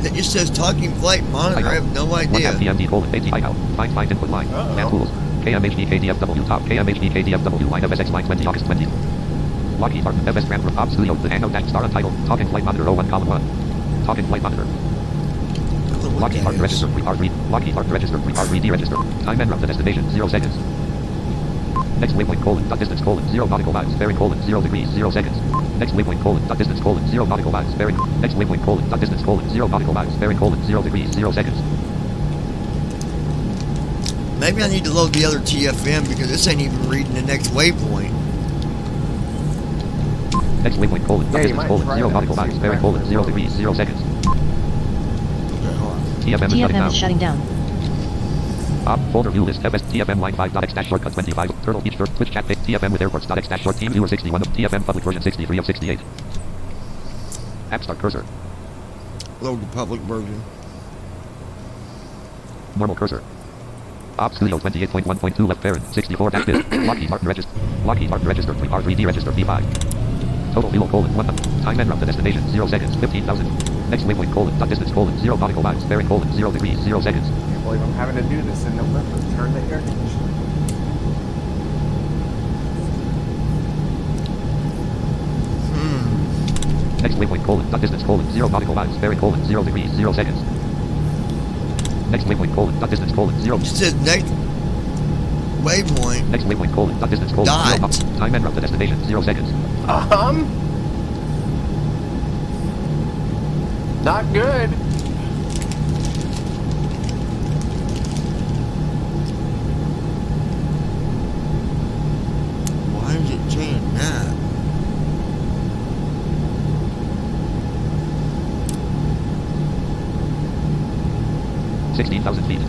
That just says talking flight monitor. I have no 1 idea. PMD colon 80 out. Find input line. And tools. KMHD KDFW top. KMHD KDFW line FSX line 20 August 20. Lockheed Martin FSTramp from Pop Studio. The hangout dash star untitled. Talking flight monitor 01 column 1. Talking flight monitor. Lockheed Martin registered 3 Lockheed Martin registered 3 deregistered. Time and route to destination 0 seconds. Next waypoint colon dot distance colon 0 nautical miles bearing colon 0 degrees 0 seconds. Next waypoint colon dot distance colon 0 nautical miles bearing. Next waypoint colon dot distance colon 0 nautical miles bearing colon 0 degrees 0 seconds. Maybe I need to load the other TFM because this ain't even reading the next waypoint. Next waypoint colon dot Yeah, you distance might colon try 0 that nautical and see miles if bearing that colon works. 0 degrees 0 seconds. TFM is shutting TFM down. is shutting down. Op folder view list FS TFM line 5.x dash shortcut 25 Turtle Beach Twitch chat page TFM with airports.x dash short team viewer 61 of TFM public version 63 of 68. App start cursor. Load the public version. Normal cursor. Op Studio 28.1.2 left parent 64 dash bit. Lockheed Martin registered 3 R3D registered B5. Total below colon 1. Time and route to destination 0 seconds 15,000. Next waypoint colon dot distance colon 0 nautical miles bearing colon 0 degrees 0 seconds. I can't believe I'm having to do this in November. Turn the air conditioner. Next waypoint colon dot distance colon 0 nautical miles bearing colon 0 degrees 0 seconds. Next waypoint colon dot distance colon 0. It says next waypoint. Next waypoint colon dot distance colon Dot. 0 time and route to destination 0 seconds. Not good. Why is it saying that? $16,000 feet.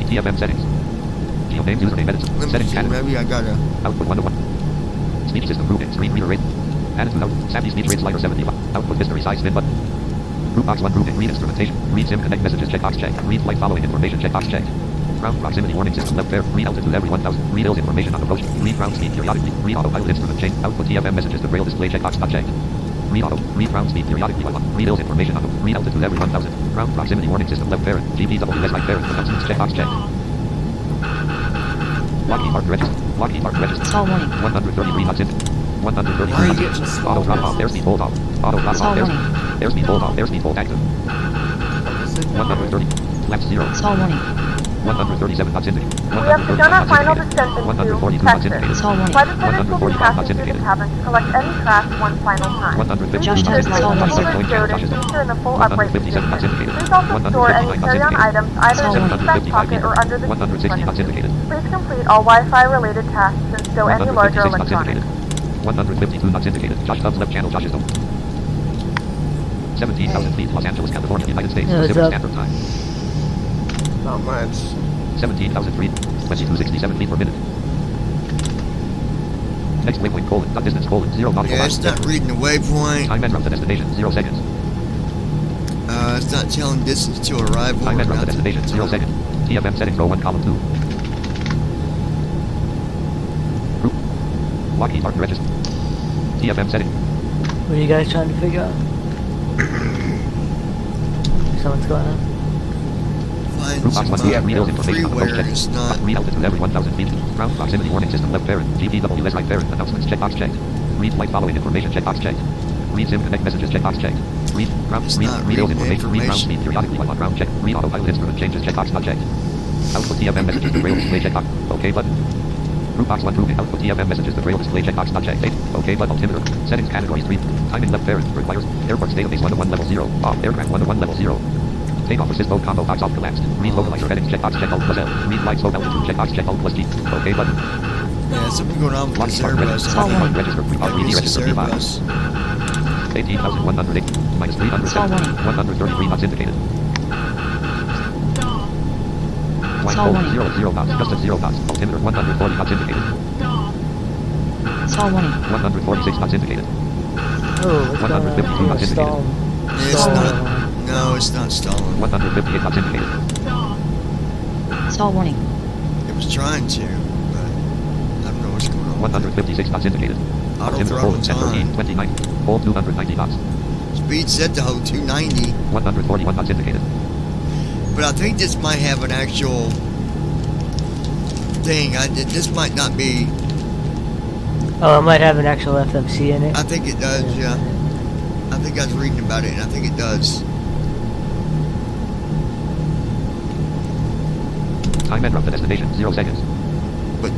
TFM settings. Geoname username edits. Let me Settings see. Canada. Maybe I gotta. Output 1 to 1. Speech system grouping. Screen reader rate. Added to note. Savvy speech rate slider 75. Output history size spin button. Group box 1 grouping. Read instrumentation. Read sim connect messages checkbox checked. Read flight following information checkbox checked. Ground proximity warning system left fair. Read altitude every 1000. Read hills information on approach. Read ground speed periodically. Read autopilot instrument change. Output TFM messages to braille display checkbox not checked. Read auto. Read ground speed periodically. Read hills information on read altitude every 1000. Ground proximity warning system left parent. GPWS right parent. Announcements checkbox checked. Lockheed Martin register. Lockheed Martin register. Stall warning. 133 knots in. 133 Why are you knots in. getting stall Auto drop off. Airspeed hold off. Auto drop Stall off. warning. Airspeed hold off. Airspeed hold active. 130. Left 0. Stall warning. 137 knots indicated. We have begun our 135 final knots descent indicated. into 142 knots Texas. indicated. Stall warning. Flight attendants will be 145 knots passing through the indicated. cabin to collect any trash one final time. 150 Josh Please knots Thomas, ensure stall the warning. table is stowed and feature in the full upright 157 knots position. indicated. Please also store any 159 knots carry-on indicated. items either in the seat back 755 pocket or meters. under the seat in 160 front knots of you. indicated. Please complete all Wi-Fi related tasks and stow any larger 156 knots electronics. indicated. 152 knots indicated. Josh Tubbs left channel. Josh is home. 17,000 feet. Los Angeles, California, United States. Yeah, what's Pacific up? Standard Time. Not much. 17,000 feet. 2267 feet per minute. Next waypoint colon. Dot distance colon. 0 nautical Yeah, miles. it's not reading the waypoint. Time and route to destination. 0 seconds. It's not telling distance to arrival. Time or and route to nothing. destination. 0 seconds. TFM settings. Row 1, column 2. Group. Lockheed Martin register. TFM setting. What are you guys trying to figure out? Someone's going on? Find Group box some must be read information on the freeware. check. It's not. Read altitude every 1,000 feet. Ground proximity warning system left parent. GPW less right parent. Announcements checkbox checked. Read flight following information checkbox checked. Read SIM connect messages checkbox checked. Read ground It's read not read reading information. Read ground information. speed periodically while on ground check. Read autopilot instrument changes checkbox not checked. Output TFM messages to rail display checkbox. OK button. Group box 1 proving output TFM messages to rail display checkbox not checked. 8. OK button altimeter. Settings categories 3. Timing left parent requires airports database 101 level 0. Off aircraft 101 level 0. Takeoff assist mode combo box off collapsed. Read localizer headings checkbox check alt plus L. Read flight slope altitude checkbox check alt plus G. OK button. Yeah, something going on with this Lockheed Martin Airbus. register. Lockheed Martin register. I guess it's register P5. Airbus. 18,108 minus 300. Stall warning. 133 knots indicated. Flight Stall hold warning. 0 knots. Just at 0 knots. Altimeter 140 knots indicated. Stall warning. 146 knots indicated. Oh, what's going on? 152 knots indicated. Stall. It's Stall. not. No, it's not stalling. 158 knots indicated. Stall warning. It was trying to, but I don't know what's going on. 156 knots indicated. Auto Altimeter colon throttle's 1013 on. 29. Hold 290 knots. Speed set to hold 290, 141 knots indicated. but I think this might have an actual thing. This might not be. Oh, it might have an actual FMC in it. I think it does. Yeah. I think I was reading about it, and I think it does. Time and route to destination 0 seconds. But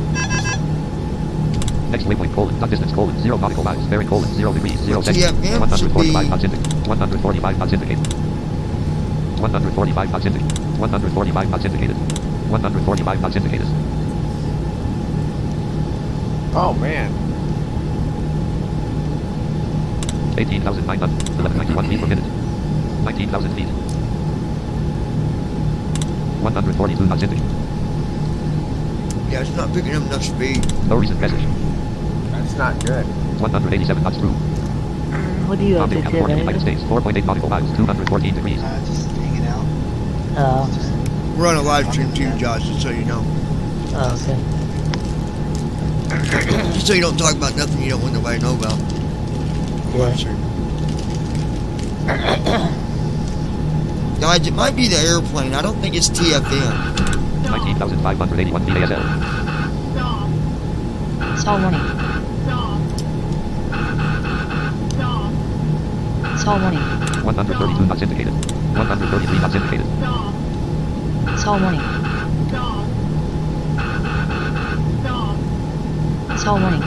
Next waypoint colon. Dot distance colon. 0 nautical miles. Bearing colon. 0 degrees. 0 seconds. TFM 145 should knots indicated. 145 knots indicated. 145 knots indicated. 145 knots indicated. 145 knots indicated. Oh man. 18,900. 1191 feet per minute. 19,000 feet. 142 knots indicated. yeah, it's not picking up enough speed. No recent message. That's not good. 187 knots through. What do you have Bombay, to do? California, United States. 4.8 nautical miles. 214 degrees. Just hanging out. Oh, We're on a live stream too, Josh, just so you know. oh, okay. Just so you don't talk about nothing you don't want nobody to know about. Live stream. Guys, it might be the airplane. I don't think it's TFM. 19,581 feet ASL. Stall warning. Stall warning. 132 knots indicated. 133 knots indicated. Stall warning. Stall warning.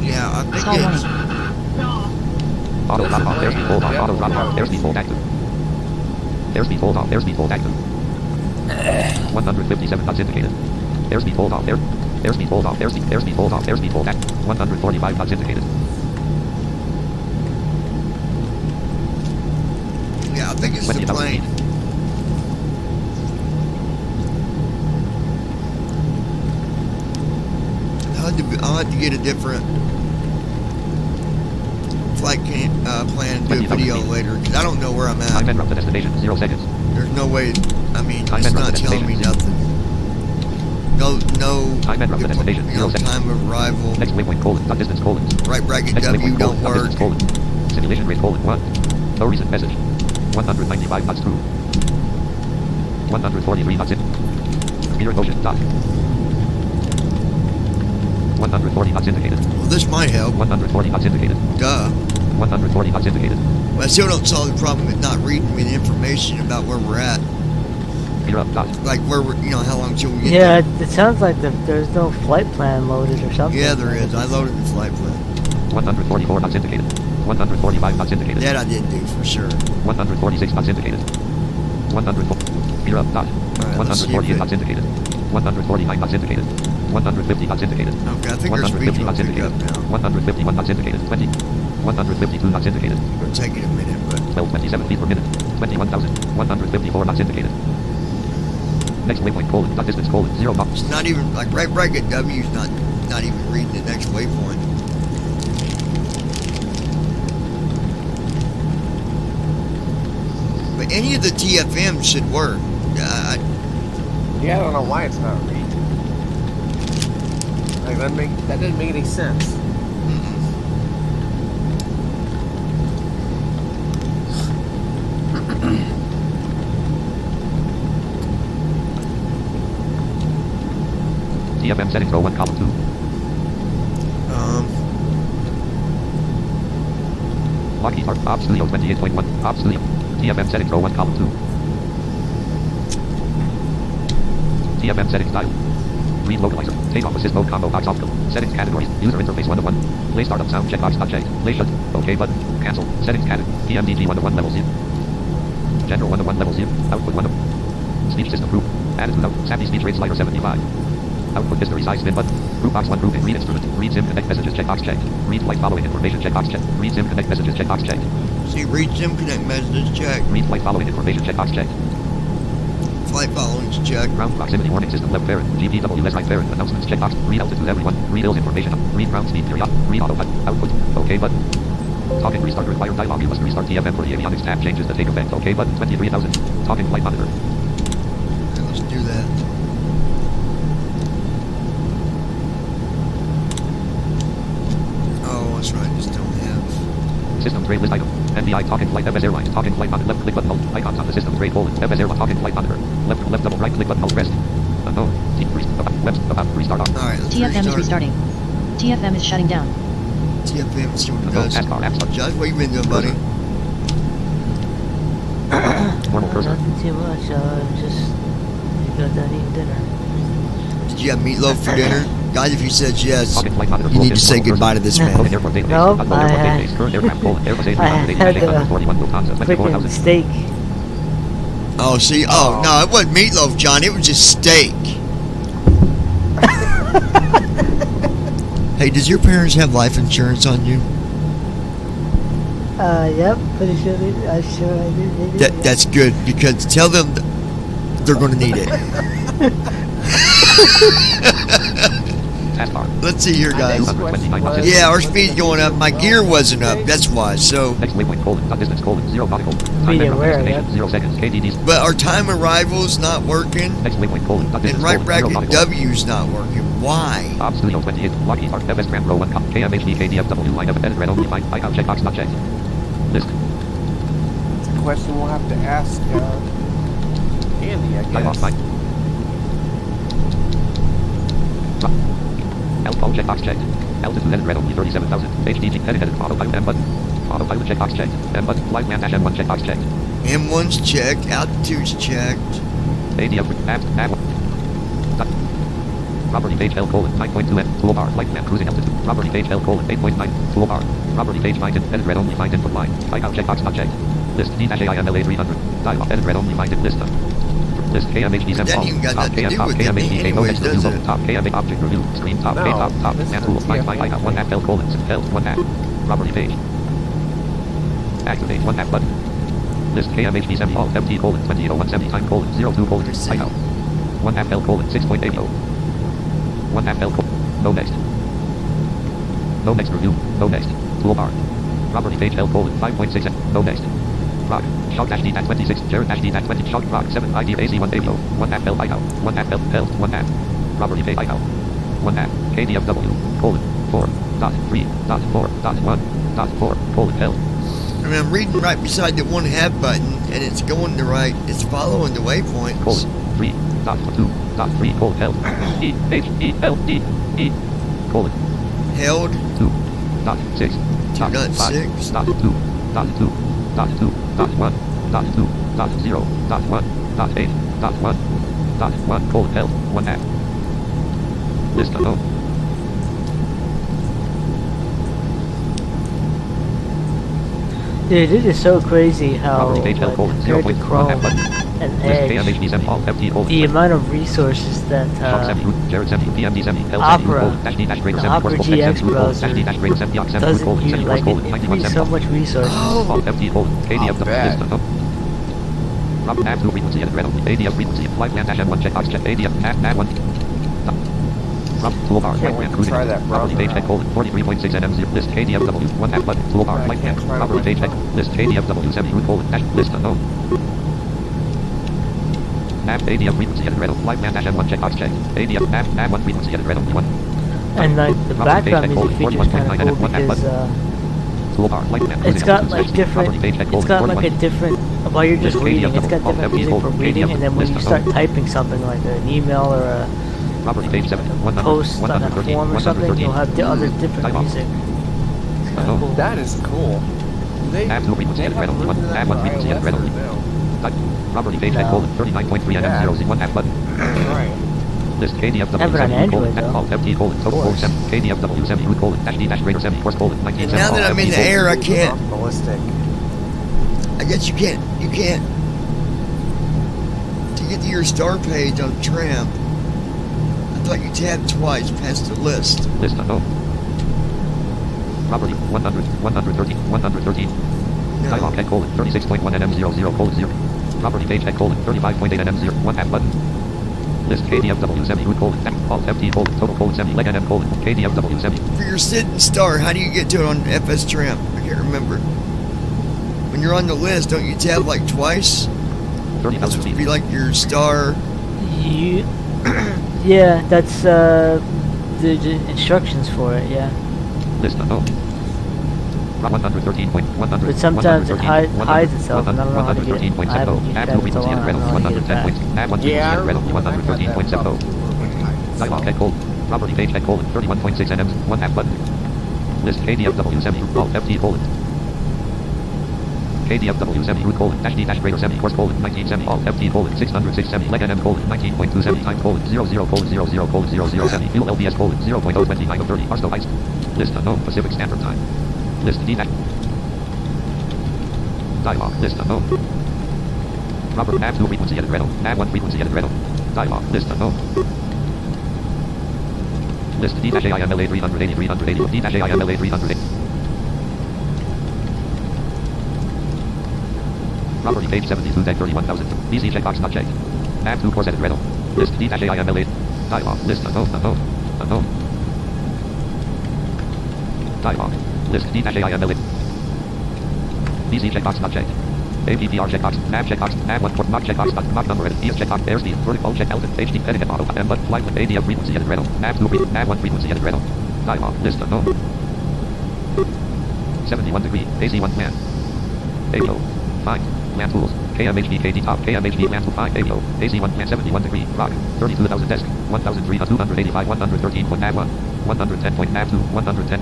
Yeah, I think Stall it's. warning. Auto throttle off. Airspeed hold off. Auto throttle off. Airspeed hold active. Airspeed hold off. Airspeed hold active. 157 knots indicated. Airspeed hold off. Airspeed hold off. Airspeed hold off. Airspeed hold active. 145 knots indicated. Yeah, I think it's the 20,000 plane. feet. I'll have to get a different flight plan and do a 20,000 video feet. later, because I don't know where I'm Time at. and route to destination 0 seconds. There's no way. I mean, Time it's and route not to telling me destination. nothing. No. Time and route to destination, You know, 0 seconds. time of arrival. Next waypoint colon. Dot distance colon. Right bracket Next W waypoint don't colon. Dot work. distance colon. Simulation rate colon 1. No recent message. 195 knots through. 143 knots in. Computer motion dot. 140 knots indicated. Well, this might help. 140 knots indicated. Duh. 140 knots indicated. But I still don't solve the problem with not reading me the information. information about where we're at. Gear up. Dot. Like where we're, how long till we get Yeah, there. it sounds like there's no flight plan loaded or something. Yeah, there is. I loaded the flight plan. 144 knots indicated. 145 knots indicated. That I did do for sure. 146 knots indicated. 104. Gear up. Dot. Alright, let's see if 148 it- knots indicated. 149 knots indicated. 150 knots indicated. Okay, I think our speed 150 will knots pick indicated. up now. 151 knots indicated. 20. 152 knots indicated. It'll take it a minute, but 1227 feet per minute. 21,154 knots indicated. Next waypoint colon. Dot distance colon. 0 knots. it's not even like right bracket W's not even reading the next waypoint. But any of the TFM should work. Yeah, I don't know why it's not reading. Like that didn't make any sense. TFM settings row 1 column 2. Lockheed Martin. Ops Studio 28.1. Ops Studio. TFM settings row 1 column 2. TFM settings dial. Read localizer. Takeoff assist mode combo box optional. Settings categories. User interface 1 to 1. Play startup sound checkbox not checked. Play shut. OK button. Cancel. Settings category. PMDG 1 to 1 level 0. General 1 to 1 level 0. Output 1 to speech system group. Attitude out. Savvy speech rate slider 75. Output history size spin button. Group box 1 group and read instrument. Read SIM connect messages checkbox checked. Read flight following information checkbox checked. Read SIM connect messages checkbox checked. See, read SIM connect messages check. Read flight following information checkbox checked. Flight followings check. Ground proximity warning system left parent. GPW less right parent announcements checkbox. Read altitude everyone. Read hills information. Read ground speed period. Read auto output. OK button. Talking restart required dialog. You must restart TFM for the avionics tab changes that take effect. OK button. 23,000. Talking flight monitor. Okay, let's do that. Oh, that's right. Just don't have. System tray list item. NBI talking flight FS Airlines talking flight monitor. Left click button hold. Icons on the system tray colon. FS Airlines talking flight monitor. Left double right click button hold pressed. Unknown. About restart on. All right, let's TFM is restart. restarting. TFM is shutting down. TFM, see what it Unknown. does. Taskbar app start. Josh, what you been doing, buddy? Normal cursor. Nothing too much. Just got done eating dinner. Did you have meatloaf for dinner? Guys, if you said yes, Talking flight monitor. you need to say goodbye to this Loading man. airport database. Nope, Upload I airport had- database. Current aircraft colon. Airbus I had A380. 41 Lufthansa. Freaking 24,000. steak. Oh, see, no, it wasn't meatloaf, John. It was just steak. Hey, does your parents have life insurance on you? Yep, pretty sure I'm sure I did. They did, yeah. That's good, because tell them they're going to need it. Taskbar. Let's see here, guys. 229 knots. Yeah, our speed's going up. My gear wasn't up. That's why. So, Next waypoint colon. Dot distance colon. 0 nautical. Time Be background aware of destination. that. 0 seconds. KDD's. but our time arrival's not working, Next waypoint colon. Dot and distance right colon. 0 bracket nautical. W's not working. Why? Ops Studio 28. Lockheed Martin. FSTramp row 1 KMHD KDFW. Line up edit red only line. Icon checkbox not checked. List. It's a question we'll have to ask Andy, I Dialog guess. line. Phone checkbox checked. Altitude edit red only 37,000. HDG edit autopilot M button. Autopilot checkbox checked. M button. Flight man dash M1 checkbox checked. M1's checked. Altitude's checked. ADF add Property page L colon 9.2 N toolbar flight man cruising altitude. Property page L colon 8.9 toolbar. Property page 9 edit red only find input line. Icon checkbox not checked. List D-AIMLA 300. Dialog edit red only find in list. List KMHD That SEM ain't got top nothing to KM do top with it KMHD anyways, text does review it? top KM object review screen top No, K top this man is tool find TFM. icon 1 app L colon L 1 app. Property page. Activate 1 app button. List KMHD SEM all MT colon 200170 time colon 02 colon icon 1 app L colon 6.80. 1 app L colon no next. No next review. No next. Toolbar. Property page L colon 5.6 no next. Rock. Shock dash D at 26. Jared dash D at 20. Shock rock 7 ID AC 1 AVO. 1 app L ICO. 1 app L 1 app. Property page ICO. 1 app. KDFW. Colon 4. Dot 3. Dot 4. Dot 1. Dot 4. Colon L. I mean, I'm reading right beside the one have button, and it's going the right. It's following the waypoints. Colon 3. Dot 2. Dot 3. Colon L. E H E L E E. Colon Held. 2. Dot 6. Dot 5. 2.6. Dot 2. Dot 2. Dot 2. Dot 1. Dot 2. dot 0 dot 1 dot 8 dot 1 dot 1 colon L 1 app. List unknown. Dude, it is so crazy how Property page L like, colon compared to 0.1 Chrome app button. and List Edge, KMHD semi all FT colon. the amount of resources that Shop semi root Jared semi PMD semi L semi Opera, colon dash D dash greater the semi Opera course colon GX X semi root colon dash browser D dash greater semi yox semi root doesn't colon use semi like course colon it 91 needs semi so much resources. all FT colon KDFW bet. list unknown. Rob nav 2 frequency edit red only ADF frequency flight plan dash M1 checkbox check ADF nav 1 Rob toolbar Can't flight wait plan to cruising try that property page browser head colon 43.6 nm list KDFW 1 app button toolbar I flight plan can't try it property on page my head phone. list KDFW semi root colon dash list unknown. Nav ADF frequency edit red flight plan dash M1 checkbox check ADF nav 1 frequency edit red only 1 And like the property background page head music colon feature is kind 41.9 of cool nm 1 app because button toolbar flight plan it's cruising got altitude like slash different. property page head It's colon got like 41 a different. While you're just List reading, it's got KDFW, different FT music for colon, reading, and then when list you of start phone. typing something like an email or a property page 7 100 post on a 113 form or something, 113 you'll have the other different Time off. music. It's kind Oh. of cool. That is cool. They, Nav 2 frequency edit red only 1 nav 1 frequency edit red only type property page head No. colon 39.3 nm 0 1 app button Right. list KDFW Have it on 7 Android, colon though. alt FT colon total colon course. 7 KDFW semi root colon dash D dash greater semi course colon 19 And now that I'm in the air, I can't. Ballistic. I guess you can't. To get to your star page on Tramp, I thought you tabbed twice past the list. list unknown property 100 113 113 dialog head colon 36.1 nm 00 colon 0 property page head colon 35.8 nm 0 1 app button list KDFW semi root colon dash alt FT colon total colon semi leg nm colon KDFW semi For your sitting star, how do you get to it on FSTramp? I can't remember. When you're on the list, don't you tab like twice? 30,000 This would feet be like your star. You, yeah, that's the instructions for it. Yeah, list unknown 113.100 but sometimes it hides itself, and I don't know how to get it. I haven't used that in so long. I don't know how to get it back. Yeah, I red remember when I had that 113.70 problem. dialog head colon property page head colon 31.6 nm 1 app button list KDFW semi alt FT colon KDFW semi root colon dash D dash greater semi course colon 19 semi alt FT colon 606 semi leg nm colon 19.2 semi time colon 00 colon 00 colon 00 semi fuel LBS colon 0.029 of 30 Arstow Heist list unknown Pacific Standard Time list D dash dialog list unknown proper nav 2 frequency edit red nav 1 frequency edit red dialog list unknown list D-AIMLA 380 380 D-AIMLA 380 property page 72 deck 31,000 BC checkbox not checked nav 2 course edit red list D-AIMLA dialog list unknown dialog list D-AIMLA BC checkbox not checked APPR checkbox, nav checkbox, nav 1 port, knock checkbox, knock number edit, ES checkbox, airspeed, vertical check element, HD, etiquette auto, M but flight with ADF frequency edit red nav 2 nav 1 frequency edit red dialog, list unknown 71 degree, AC1 plan AO, find, plan tools, KMHD KD top, KMHD plan to find AO, AC1 plan 71 degree, rock, 32,000 desk, 1,285, 113 point nav 1, 110 point nav 2, 110,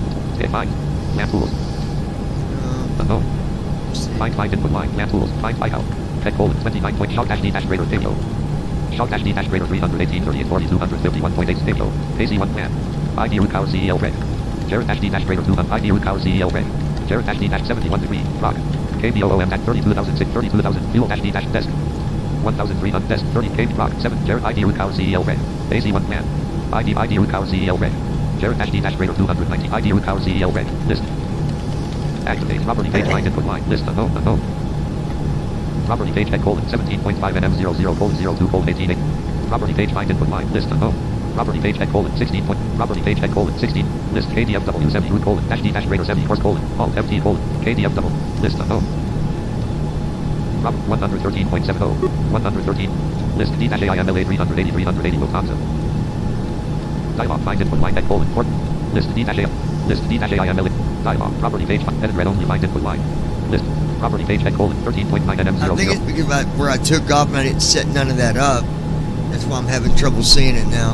find, plan tools, unknown. Find input line, plan tools, find file. Head colon 29 point shout dash D dash greater table. Shout dash D dash greater 318 38 40 251.8 table. AC1 plan. ID root power CEL red. Jared dash D dash greater 2 ID root power CEL red. Jared dash D dash 71 degree, rock. KBOOM dash 32,006 32,000 fuel dash D dash desk. 1,300 desk 30 KB rock 7 Jared ID root power CEL red. AC1 plan. ID root power CEL red. Jared dash D dash greater 290 ID root power CEL red. List. Activate property page line input line list unknown property page head colon 17.5 nm 00 colon 02 colon 18 property page line input line list unknown property page head colon 16 point property page head colon 16 list KDFW semi root colon dash D dash greater semi course colon alt FT colon KDFW list unknown 113.70 113 list D dash AIMLA 380 380 Lufthansa dialog find input line head colon port list D dash list D-AIMLA dialog property page edit red only find input line list property page head colon 13.9 nm 00 I think it's because where I took off and I didn't set none of that up. That's why I'm having trouble seeing it now.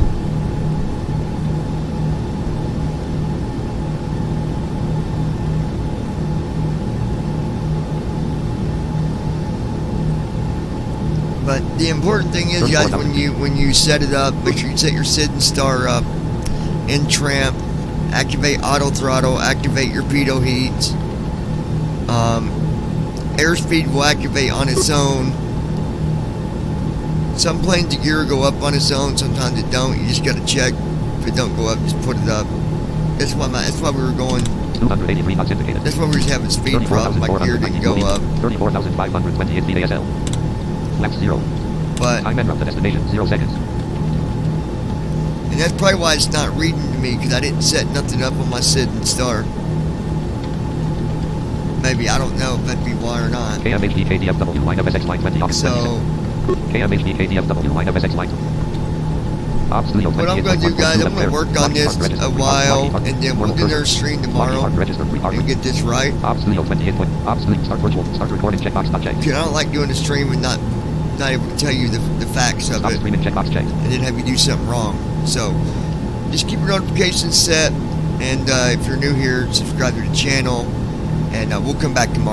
But the important thing is, guys, when you set it up, make sure you set your SID and star up in Tramp, activate auto throttle, activate your pitot heats. Airspeed will activate on its own. Some planes the gear go up on its own, sometimes it don't. You just gotta check. If it don't go up, just put it up. That's why we were going. 283 knots indicated. That's why we were having speed problems. My gear didn't go up. 34,528 feet ASL. Flaps 0. But Time en route to destination 0 seconds. and that's probably why it's not reading to me, because I didn't set nothing up on my SID and star. Maybe, I don't know if that'd be why or not. KMHD KDFW line FSX line 20 August So 26. KMHD KDFW line FSX line. what I'm going to do, guys, I'm going to work on this a while, and then we'll do another stream tomorrow and get this right. Start virtual. Start recording. Checkbox not checked. Because I don't like doing a stream and not able to tell you the facts of Stop it, streaming. Checkbox checked. and then have you do something wrong. So just keep your notifications set, and if you're new here, subscribe to the channel, and we'll come back tomorrow.